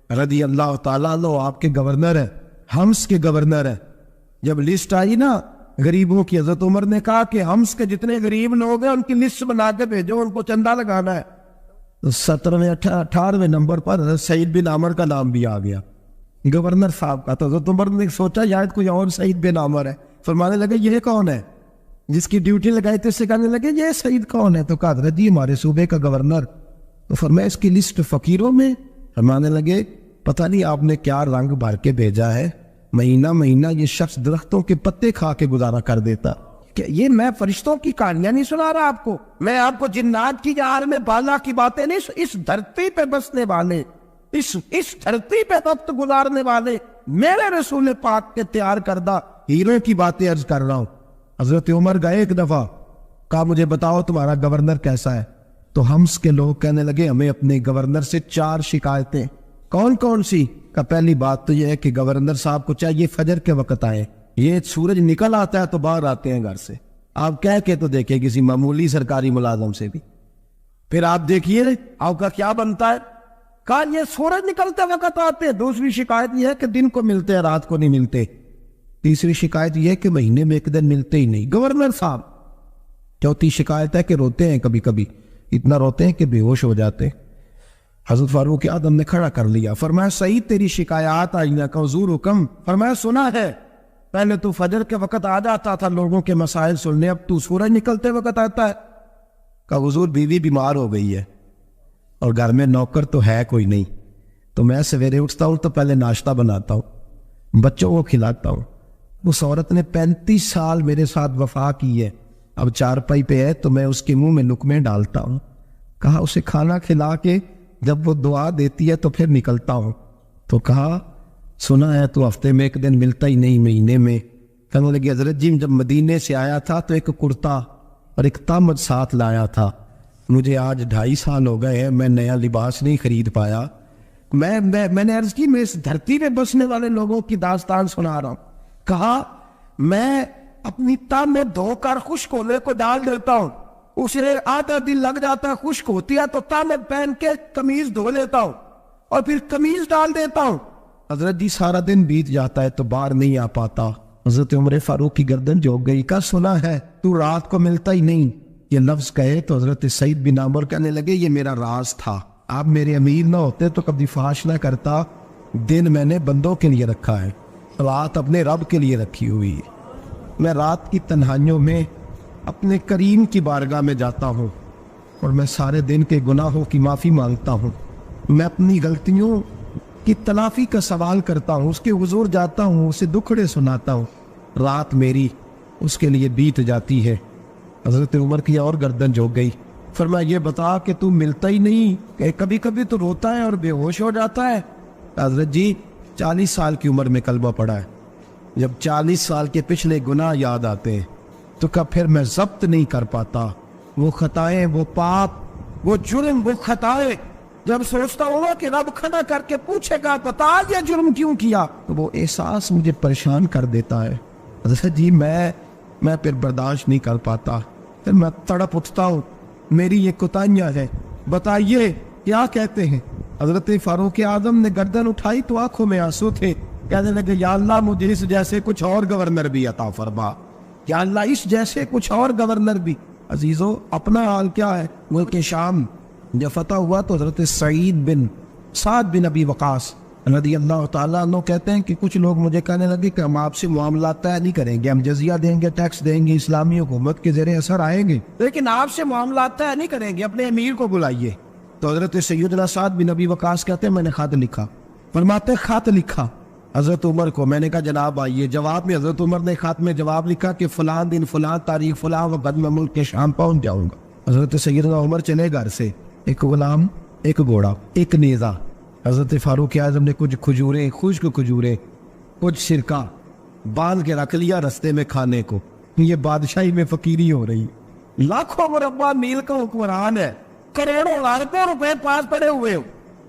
رضی اللہ تعالیٰ عنہ آپ کے گورنر ہیں، حمص کے گورنر ہیں۔ جب لسٹ آئی نا غریبوں کی، حضرت عمر نے کہا کہ حمص کے جتنے غریب لوگ ہیں ان کی لسٹ بنا کے بھیجو، ان کو چندہ لگانا ہے۔ 17ویں 18ویں نمبر پر حضرت سعید بن عامر کا نام بھی آ گیا، گورنر صاحب کا۔ تو حضرت عمر نے سوچا شاید کوئی اور سعید بن عامر ہے، فرمانے لگے یہ کون ہے جس کی ڈیوٹی لگائی تھی؟ اس سے کہنے لگے یہ سعید کون ہے؟ تو کہا حضرت جی ہمارے صوبے کا گورنر۔ تو فرمایا اس کی لسٹ فقیروں میں؟ فرمانے لگے پتہ نہیں آپ نے کیا رنگ بھر کے بھیجا ہے، مہینہ مہینہ یہ شخص درختوں کے پتے کھا کے گزارا کر دیتا۔ کہ یہ میں فرشتوں کی کہانیاں نہیں سنا رہا آپ کو، میں آپ کو جنات کی جہار میں بالا کی باتیں نہیں، اس دھرتی پہ بسنے والے، اس دھرتی پہ وقت گزارنے والے میرے رسول پاک کے تیار کردہ ہیروں کی باتیں عرض کر رہا ہوں۔ حضرت عمر گئے ایک دفعہ، کہا مجھے بتاؤ تمہارا گورنر کیسا ہے؟ تو حمص کے لوگ کہنے لگے ہمیں اپنے گورنر سے 4 شکایتیں، کون کون سی؟ کا پہلی بات تو یہ ہے کہ گورنر صاحب کو چاہیے فجر کے وقت آئے. یہ سورج نکل آتا ہے تو باہر آتے ہیں گھر سے. آپ کہہ کے تو دیکھیں کسی معمولی سرکاری ملازم سے بھی. پھر آپ دیکھیے آپ کا کیا بنتا ہے. کہا یہ سورج نکلتے وقت آتے ہیں. دوسری شکایت یہ ہے کہ دن کو ملتے ہیں رات کو نہیں ملتے. تیسری شکایت یہ ہے کہ مہینے میں ایک دن ملتے ہی نہیں گورنر صاحب. چوتھی شکایت ہے کہ روتے ہیں کبھی کبھی, اتنا روتے ہیں کہ بے ہوش ہو جاتے ہیں. حضرت فاروق اعظم نے کھڑا کر لیا, فرمایا سعید تیری شکایات آئینہ کا حضور حکم. فرمایا سنا ہے, پہلے تو فجر کے وقت آ جاتا تھا لوگوں کے مسائل سننے, اب تو سورج نکلتے وقت آتا ہے. کہا حضور بیوی بیمار ہو گئی ہے اور گھر میں نوکر تو ہے کوئی نہیں, تو میں سویرے اٹھتا ہوں تو پہلے ناشتہ بناتا ہوں, بچوں کو کھلاتا ہوں. اس عورت نے 35 سال میرے ساتھ وفا کی ہے, اب چارپائی پہ ہے تو میں اس کے منہ میں لقمے ڈالتا ہوں. کہا اسے کھانا کھلا کے جب وہ دعا دیتی ہے تو پھر نکلتا ہوں. تو کہا سنا ہے تو ہفتے میں ایک دن ملتا ہی نہیں مہینے میں. کہنے لگی حضرت جی جب مدینے سے آیا تھا تو ایک کرتا اور ایک تامت ساتھ لایا تھا, مجھے آج 2.5 سال ہو گئے ہیں, میں نیا لباس نہیں خرید پایا. میں نے عرض کی میں اس دھرتی پہ بسنے والے لوگوں کی داستان سنا رہا ہوں. کہا میں اپنی تامت دھو کر خشک ہونے کو ڈال دیتا ہوں, اسے آدھا دن لگ جاتا ہے, خشک ہوتی ہے تو تامت پہن کے قمیض دھو لیتا ہوں اور پھر قمیض ڈال دیتا ہوں. حضرت جی سارا دن بیت جاتا ہے تو باہر نہیں آ پاتا. حضرت عمر فاروق کی گردن جھک گئی. کا سنا ہے تو رات کو ملتا ہی نہیں. یہ لفظ کہے تو حضرت سعید بن عمر کہنے لگے یہ میرا راز تھا, آپ میرے امیر نہ ہوتے تو کبھی فحش نہ کرتا. دن میں نے بندوں کے لیے رکھا ہے, رات اپنے رب کے لیے رکھی ہوئی ہے. میں رات کی تنہائیوں میں اپنے کریم کی بارگاہ میں جاتا ہوں اور میں سارے دن کے گناہوں کی معافی مانگتا ہوں. میں اپنی غلطیوں کی تلافی کا سوال کرتا ہوں, اس کے حضور جاتا ہوں, اسے دکھڑے سناتا ہوں. رات میری اس کے لیے بیت جاتی ہے. حضرت عمر کی اور گردن جھک گئی. فرمایا یہ بتا کہ تو ملتا ہی نہیں, کہ کبھی کبھی تو روتا ہے اور بے ہوش ہو جاتا ہے. حضرت جی 40 سال کی عمر میں کلمہ پڑھا ہے, جب 40 سال کے پچھلے گناہ یاد آتے ہیں تو کب پھر میں ضبط نہیں کر پاتا. وہ خطائیں, وہ پاپ, وہ جرم, وہ خطائیں جب سوچتا ہوں کہ رب کھڑا کر کے پوچھے گا بتا یہ جرم کیوں کیا, تو وہ احساس مجھے پریشان کر دیتا ہے. حضرت جی میں پھر برداشت نہیں کر پاتا, پھر میں تڑپ اٹھتا ہوں, میری یہ کوتاہیاں ہیں, بتائیے کیا کہتے ہیں. حضرت فاروق اعظم نے گردن اٹھائی تو آنکھوں میں آنسو تھے. کہنے لگے یا اللہ مجھے اس جیسے کچھ اور گورنر بھی عطا فرما, یا اللہ اس جیسے کچھ اور گورنر بھی. عزیزو اپنا حال کیا ہے. ملک شام جب فتح ہوا تو حضرت سعد بن ابی وقاص رضی اللہ تعالیٰ عنہ کہتے ہیں کہ کچھ لوگ مجھے کہنے لگے کہ ہم آپ سے معاملات طے نہیں کریں گے, ہم جزیہ دیں گے, ٹیکس دیں گے, اسلامی حکومت کے زیر اثر آئیں گے, لیکن آپ سے معاملات طے نہیں کریں گے, اپنے امیر کو بلائیے. تو حضرت سیدنا سعد بن ابی وقاص کہتے ہیں میں نے خط لکھا. فرماتے خط لکھا حضرت عمر کو. میں نے کہا جناب آئیے. جواب میں حضرت عمر نے خط میں جواب لکھا کہ فلاں دن فلاں تاریخ فلاں وقت میں ملک کے شام پہنچ جاؤں گا. حضرت سیدنا عمر چلے گھر سے, ایک غلام, ایک گھوڑا, ایک نیزہ. حضرت فاروق اعظم نے کچھ کھجوریں, خشک کھجوریں, کچھ سرکہ باندھ کے رکھ لیا رستے میں کھانے کو. یہ بادشاہی میں فقیری ہو رہی. لاکھوں مربع میل کا حکمران ہے, کروڑوں لاکھوں روپے پاس پڑے ہوئے ہو.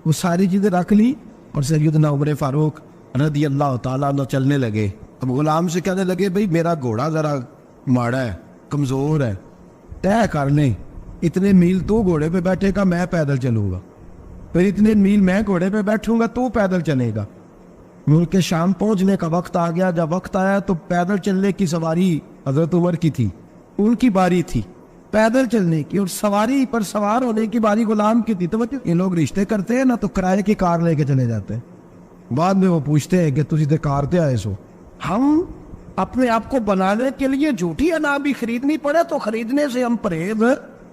وہ ساری چیزیں رکھ لی اور سیدنا عمر فاروق رضی اللہ تعالیٰ عنہ چلنے لگے. اب غلام سے کہنے لگے بھئی میرا گھوڑا ذرا ماڑا ہے, کمزور ہے, طے کر لیں, اتنے میل تو گھوڑے پہ بیٹھے گا, میں پیدل چلوں گا, پھر اتنے میل میں گھوڑے پہ بیٹھوں گا, تو پیدل چلے گا. ملک شام پہنچنے کا وقت آ گیا. جب وقت آیا تو پیدل چلنے کی سواری حضرت عمر کی تھی, ان کی باری تھی پیدل چلنے کی, اور سواری پر سوار ہونے کی باری غلام کی تھی. تو یہ لوگ رشتے کرتے ہیں نا تو کرائے کی کار لے کے چلے جاتے ہیں. بعد میں وہ پوچھتے ہیں کہ تجھے تے کار تے آئے سو. ہم اپنے آپ کو بنانے کے لیے جھوٹی انا بھی خریدنی پڑے تو خریدنے سے ہم پرہیز.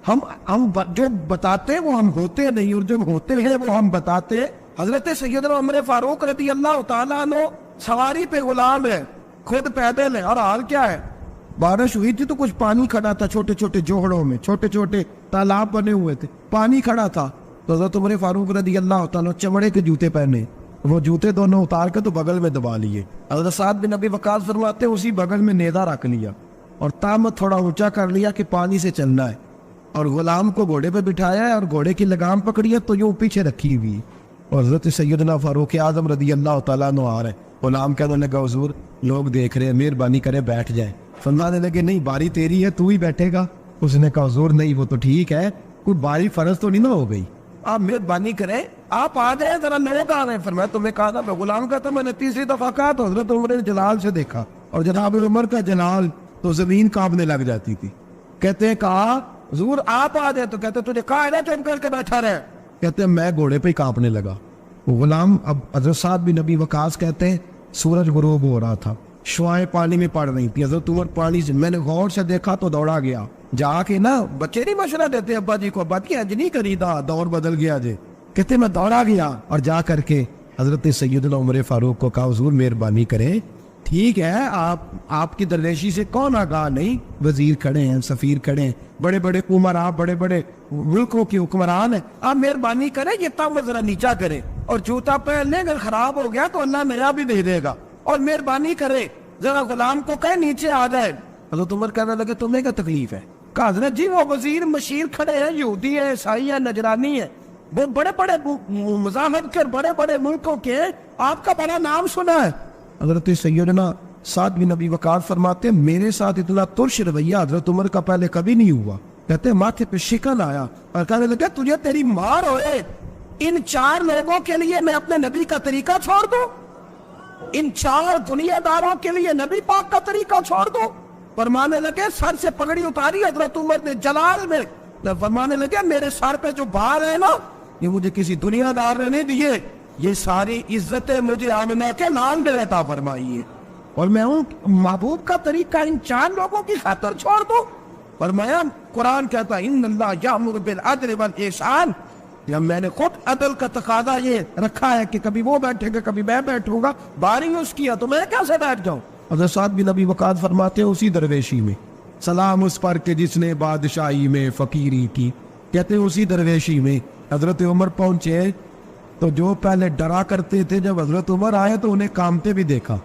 ہم جو بتاتے ہیں وہ ہم ہوتے نہیں, اور جو ہوتے ہیں وہ ہم بتاتے. حضرت سیدنا عمر فاروق رضی اللہ تعالیٰ عنہ سواری پہ غلام ہے, خود پیدل ہے, اور حال کیا ہے, بارش ہوئی تھی تو کچھ پانی کھڑا تھا چھوٹے چھوٹے جوہڑوں میں, چھوٹے چھوٹے تالاب بنے ہوئے تھے, پانی کھڑا تھا. تو حضرت عمر فاروق رضی اللہ تعالیٰ چمڑے کے جوتے پہنے, وہ جوتے دونوں اتار کے تو بغل میں دبا لیے. حضرت سعد بن ابی وقاص فرماتے اسی بغل میں نیزہ رکھ لیا اور تامت تھوڑا اونچا کر لیا کہ پانی سے چلنا ہے, اور غلام کو گھوڑے پہ بٹھایا ہے اور گھوڑے کی لگام پکڑی ہے تو یوں پیچھے رکھی ہوئی. اور حضرت سیدنا فاروق اعظم رضی اللہ تعالیٰ عنہ آ رہے ہیں. غلام کہنے لگا حضور لوگ دیکھ رہے ہیں, مہربانی کرے بیٹھ جائیں. فرمانے لگے نہیں باری تیری ہے, تو ہی بیٹھے گا. اس نے کہا حضور نہیں وہ تو ٹھیک ہے, کوئی باری فرض تو نہیں نہ ہو گئی, آپ مہربانی کریں آپ آ جائیں ذرا لوگ آ رہے ہیں. فرمایا تمہیں کہا تھا میں غلام کا تھا, میں نے تیسری دفعہ کہا تو حضرت عمر نے جلال سے دیکھا, اور جناب عمر کا جلال تو زمین کانپنے لگ جاتی تھی. کہتے ہیں کہا حضور آپ آ جائیں, تو کہتے تجھے کہا ہے نا تم کر کے بیٹھا رہے. کہتے ہیں میں گھوڑے پہ ہی کانپنے لگا. وہ غلام اب حضرت سعد بن نبی وقاص کہتے ہیں سورج غروب ہو رہا تھا, شعائیں پانی میں پڑ رہی تھی. حضرت عمر پانی سے میں نے غور سے دیکھا تو دوڑا گیا. جا کے نا بچے نہیں مشورہ دیتے ابا جی کو, ابا جی آج نہیں خریدا دور بدل گیا جی. کہتے میں دوڑا گیا اور جا کر کے حضرت سیدنا عمر فاروق کو کہا حضور مہربانی کریں, ٹھیک ہے آپ کی درویشی سے کون آگاہ نہیں, وزیر کھڑے ہیں, سفیر کھڑے ہیں, بڑے بڑے عمراء بڑے بڑے ملکوں کے حکمران ہیں, آپ مہربانی کریں یہ تم ذرا نیچا کریں, اور جوتا پہن لیں, اگر خراب ہو گیا تو اللہ میرا بھی دے دے گا, اور مہربانی کریں ذرا غلام کو کہیں نیچے آ جائے. حضرت عمر کہنے لگے تمہیں کیا تکلیف ہے؟ کہا حضرت جی وہ وزیر مشیر کھڑے ہیں, یہودی ہیں, عیسائی ہیں, نجرانی ہیں, وہ بڑے بڑے مزاحمت کر بڑے بڑے ملکوں کے, آپ کا بڑا نام سنا ہے. حضرت سیدنا سعد بن نبی وقاص فرماتے ہیں میرے ساتھ اتنا ترش رویہ حضرت عمر کا پہلے کبھی نہیں ہوا. کہتے ہیں ماتھے پہ شکن آیا اور کہنے لگا تجھے تیری مار ہوئے, ان 4 لوگوں کے لیے میں اپنے نبی کا طریقہ چھوڑ دوں, ان 4 دنیا داروں کے لیے نبی پاک کا طریقہ چھوڑ دوں. فرمانے لگے سر سے پگڑی اتاری حضرت عمر نے جلال میں, فرمانے لگے میرے سر پہ جو بار ہے نا یہ مجھے کسی دنیا دار نے نہیں دیے, یہ ساری عزتیں مجھے آمنہ کے نام دے عطا فرمائی ہے, اور میں ہوں محبوب کا طریقہ ان 4 لوگوں کی خاطر چھوڑ دوں. فرمایا قرآن کہتا ہے ان اللہ یامر بالعدل والاحسان, یا میں نے خود عدل کا تقاضا یہ رکھا ہے کہ کبھی وہ بیٹھے گا کبھی میں بیٹھوں گا, باری اس کیا تو میں کیسے بیٹھ جاؤں. حضرت سعد بن نبی وقاص فرماتے ہیں اسی درویشی میں سلام اس پر کہ جس نے بادشاہی میں فقیری کی. کہتے ہیں اسی درویشی میں حضرت عمر پہنچے تو جو پہلے ڈرا کرتے تھے جب حضرت عمر آئے تو انہیں کامتے بھی دیکھا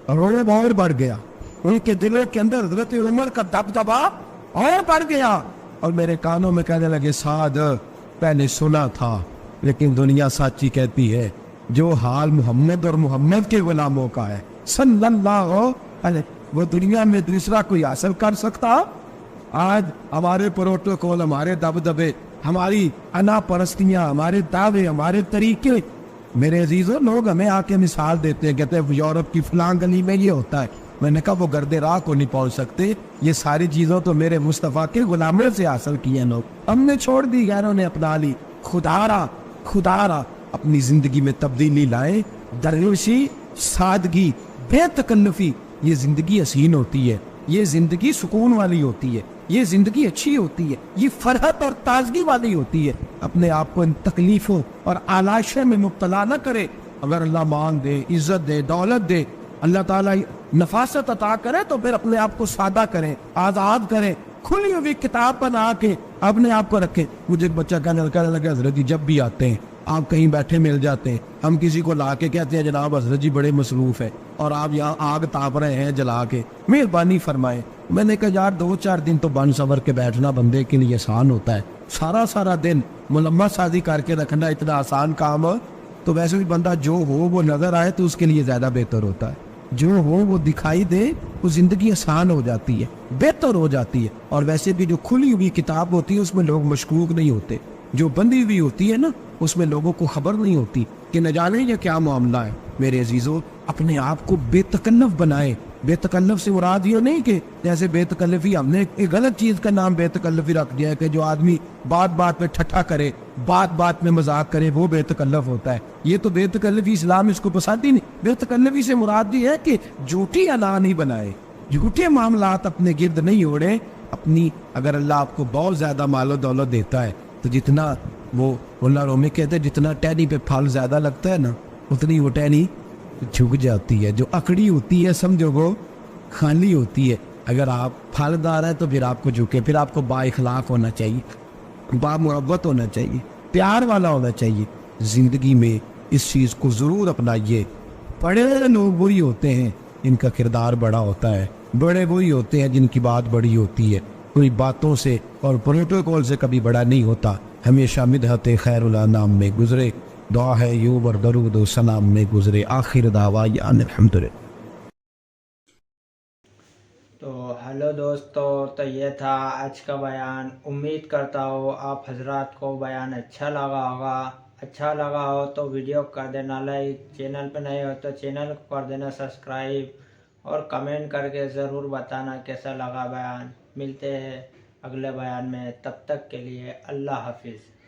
اور انہیں اور بڑھ گیا, ان کے دلوں کے اندر حضرت عمر کا دبدبا اور بڑھ گیا, اور میرے کانوں میں کہنے لگے سعد پہلے سنا تھا لیکن دنیا سچی کہتی ہے جو حال محمد اور محمد کے غلاموں کا ہے صلی اللہ علیہ وہ دنیا میں دوسرا کوئی حاصل کر سکتا. آج ہمارے پروٹوکول, ہمارے دبدبے, ہماری انا پرستیاں, ہمارے دعوے, ہمارے طریقے, میرے عزیزوں لوگ ہمیں آ کے مثال دیتے ہیں, کہتے ہیں یورپ کی فلاں گلی میں یہ ہوتا ہے. میں نے کہا وہ گردے راہ کو نہیں پہنچ سکتے, یہ ساری چیزوں تو میرے مصطفیٰ کے غلاموں سے حاصل کی ہیں لوگ, ہم نے چھوڑ دی, غیروں نے اپنا لی. خدا را اپنی زندگی میں تبدیلی لائیں, درویشی, سادگی, بے تکلفی, یہ زندگی حسین ہوتی ہے, یہ زندگی سکون والی ہوتی ہے, یہ زندگی اچھی ہوتی ہے, یہ فرحت اور تازگی والی ہوتی ہے. اپنے آپ کو ان تکلیفوں اور آلائشوں میں مبتلا نہ کرے. اگر اللہ مان دے, عزت دے, دولت دے, اللہ تعالیٰ نفاست عطا کرے تو پھر اپنے آپ کو سادہ کریں, آزاد کریں, کھلی ہوئی کتاب بنا کے اپنے آپ کو رکھیں. مجھے ایک بچہ کہنے لگا حضرت جی جب بھی آتے ہیں آپ کہیں بیٹھے مل جاتے ہیں, ہم کسی کو لا کے کہتے ہیں جناب حضرت جی بڑے مصروف ہے اور آپ یہاں آگ تاپ رہے ہیں جلا کے, مہربانی فرمائیں. میں نے کہا یار 2-4 دن تو بن سور کے بیٹھنا بندے کے لیے آسان ہوتا ہے, سارا دن ملمت سازی کر کے رکھنا اتنا آسان کام ہو تو ویسے بھی بندہ جو ہو وہ نظر آئے تو اس کے لیے زیادہ بہتر ہوتا ہے, جو ہو وہ دکھائی دے وہ زندگی آسان ہو جاتی ہے, بہتر ہو جاتی ہے. اور ویسے بھی جو کھلی ہوئی کتاب ہوتی ہے اس میں لوگ مشکوک نہیں ہوتے, جو بندی ہوئی ہوتی ہے نا اس میں لوگوں کو خبر نہیں ہوتی کہ نہ جانے یہ کیا معاملہ ہے. میرے عزیزوں اپنے آپ کو بے تکلف بنائے. بے تکلف سے مراد یہ نہیں کہ جیسے بے تکلفی ہم نے ایک غلط چیز کا نام بے تکلفی رکھ دیا ہے کہ جو آدمی بات پہ ٹھٹھا کرے, بات میں مذاق کرے, وہ بے تکلف ہوتا ہے. یہ تو بے تکلفی اسلام اس کو پسند ہی نہیں. بے تکلفی سے مراد یہ ہے کہ جھوٹی انا نہیں بنائے, جھوٹے معاملات اپنے گرد نہیں اوڑے. اپنی اگر اللہ آپ کو بہت زیادہ مال و دولت دیتا ہے تو جتنا وہ اللہ رومی کہتے ہیں جتنا ٹہنی پہ پھل زیادہ لگتا ہے نا اتنی وہ ٹہنی جھک جاتی ہے. جو اکڑی ہوتی ہے سمجھو وہ خالی ہوتی ہے. اگر آپ پھلدار ہیں تو پھر آپ کو جھکے, پھر آپ کو با اخلاق ہونا چاہیے, با محبت ہونا چاہیے, پیار والا ہونا چاہیے. زندگی میں اس چیز کو ضرور اپنائیے. بڑے لوگ وہی ہوتے ہیں جن کا کردار بڑا ہوتا ہے, بڑے وہی ہوتے ہیں جن کی بات بڑی ہوتی ہے. کوئی باتوں سے اور پروٹوکول سے کبھی بڑا نہیں ہوتا. ہمیشہ مدحت خیر الانام میں گزرے. دعا ہے یوں اور درود و سلام میں گزرے، آخر دعوانا الحمدللہ۔ تو ہیلو دوستو، تو یہ تھا آج کا بیان۔ امید کرتا ہوں آپ حضرات کو بیان اچھا لگا ہوگا۔ اچھا لگا ہو تو ویڈیو کر دینا لائک، چینل پہ نہیں ہو تو چینل کو کر دینا سبسکرائب، اور کمنٹ کر کے ضرور بتانا کیسا لگا بیان۔ ملتے ہیں اگلے بیان میں، تب تک کے لیے اللہ حافظ۔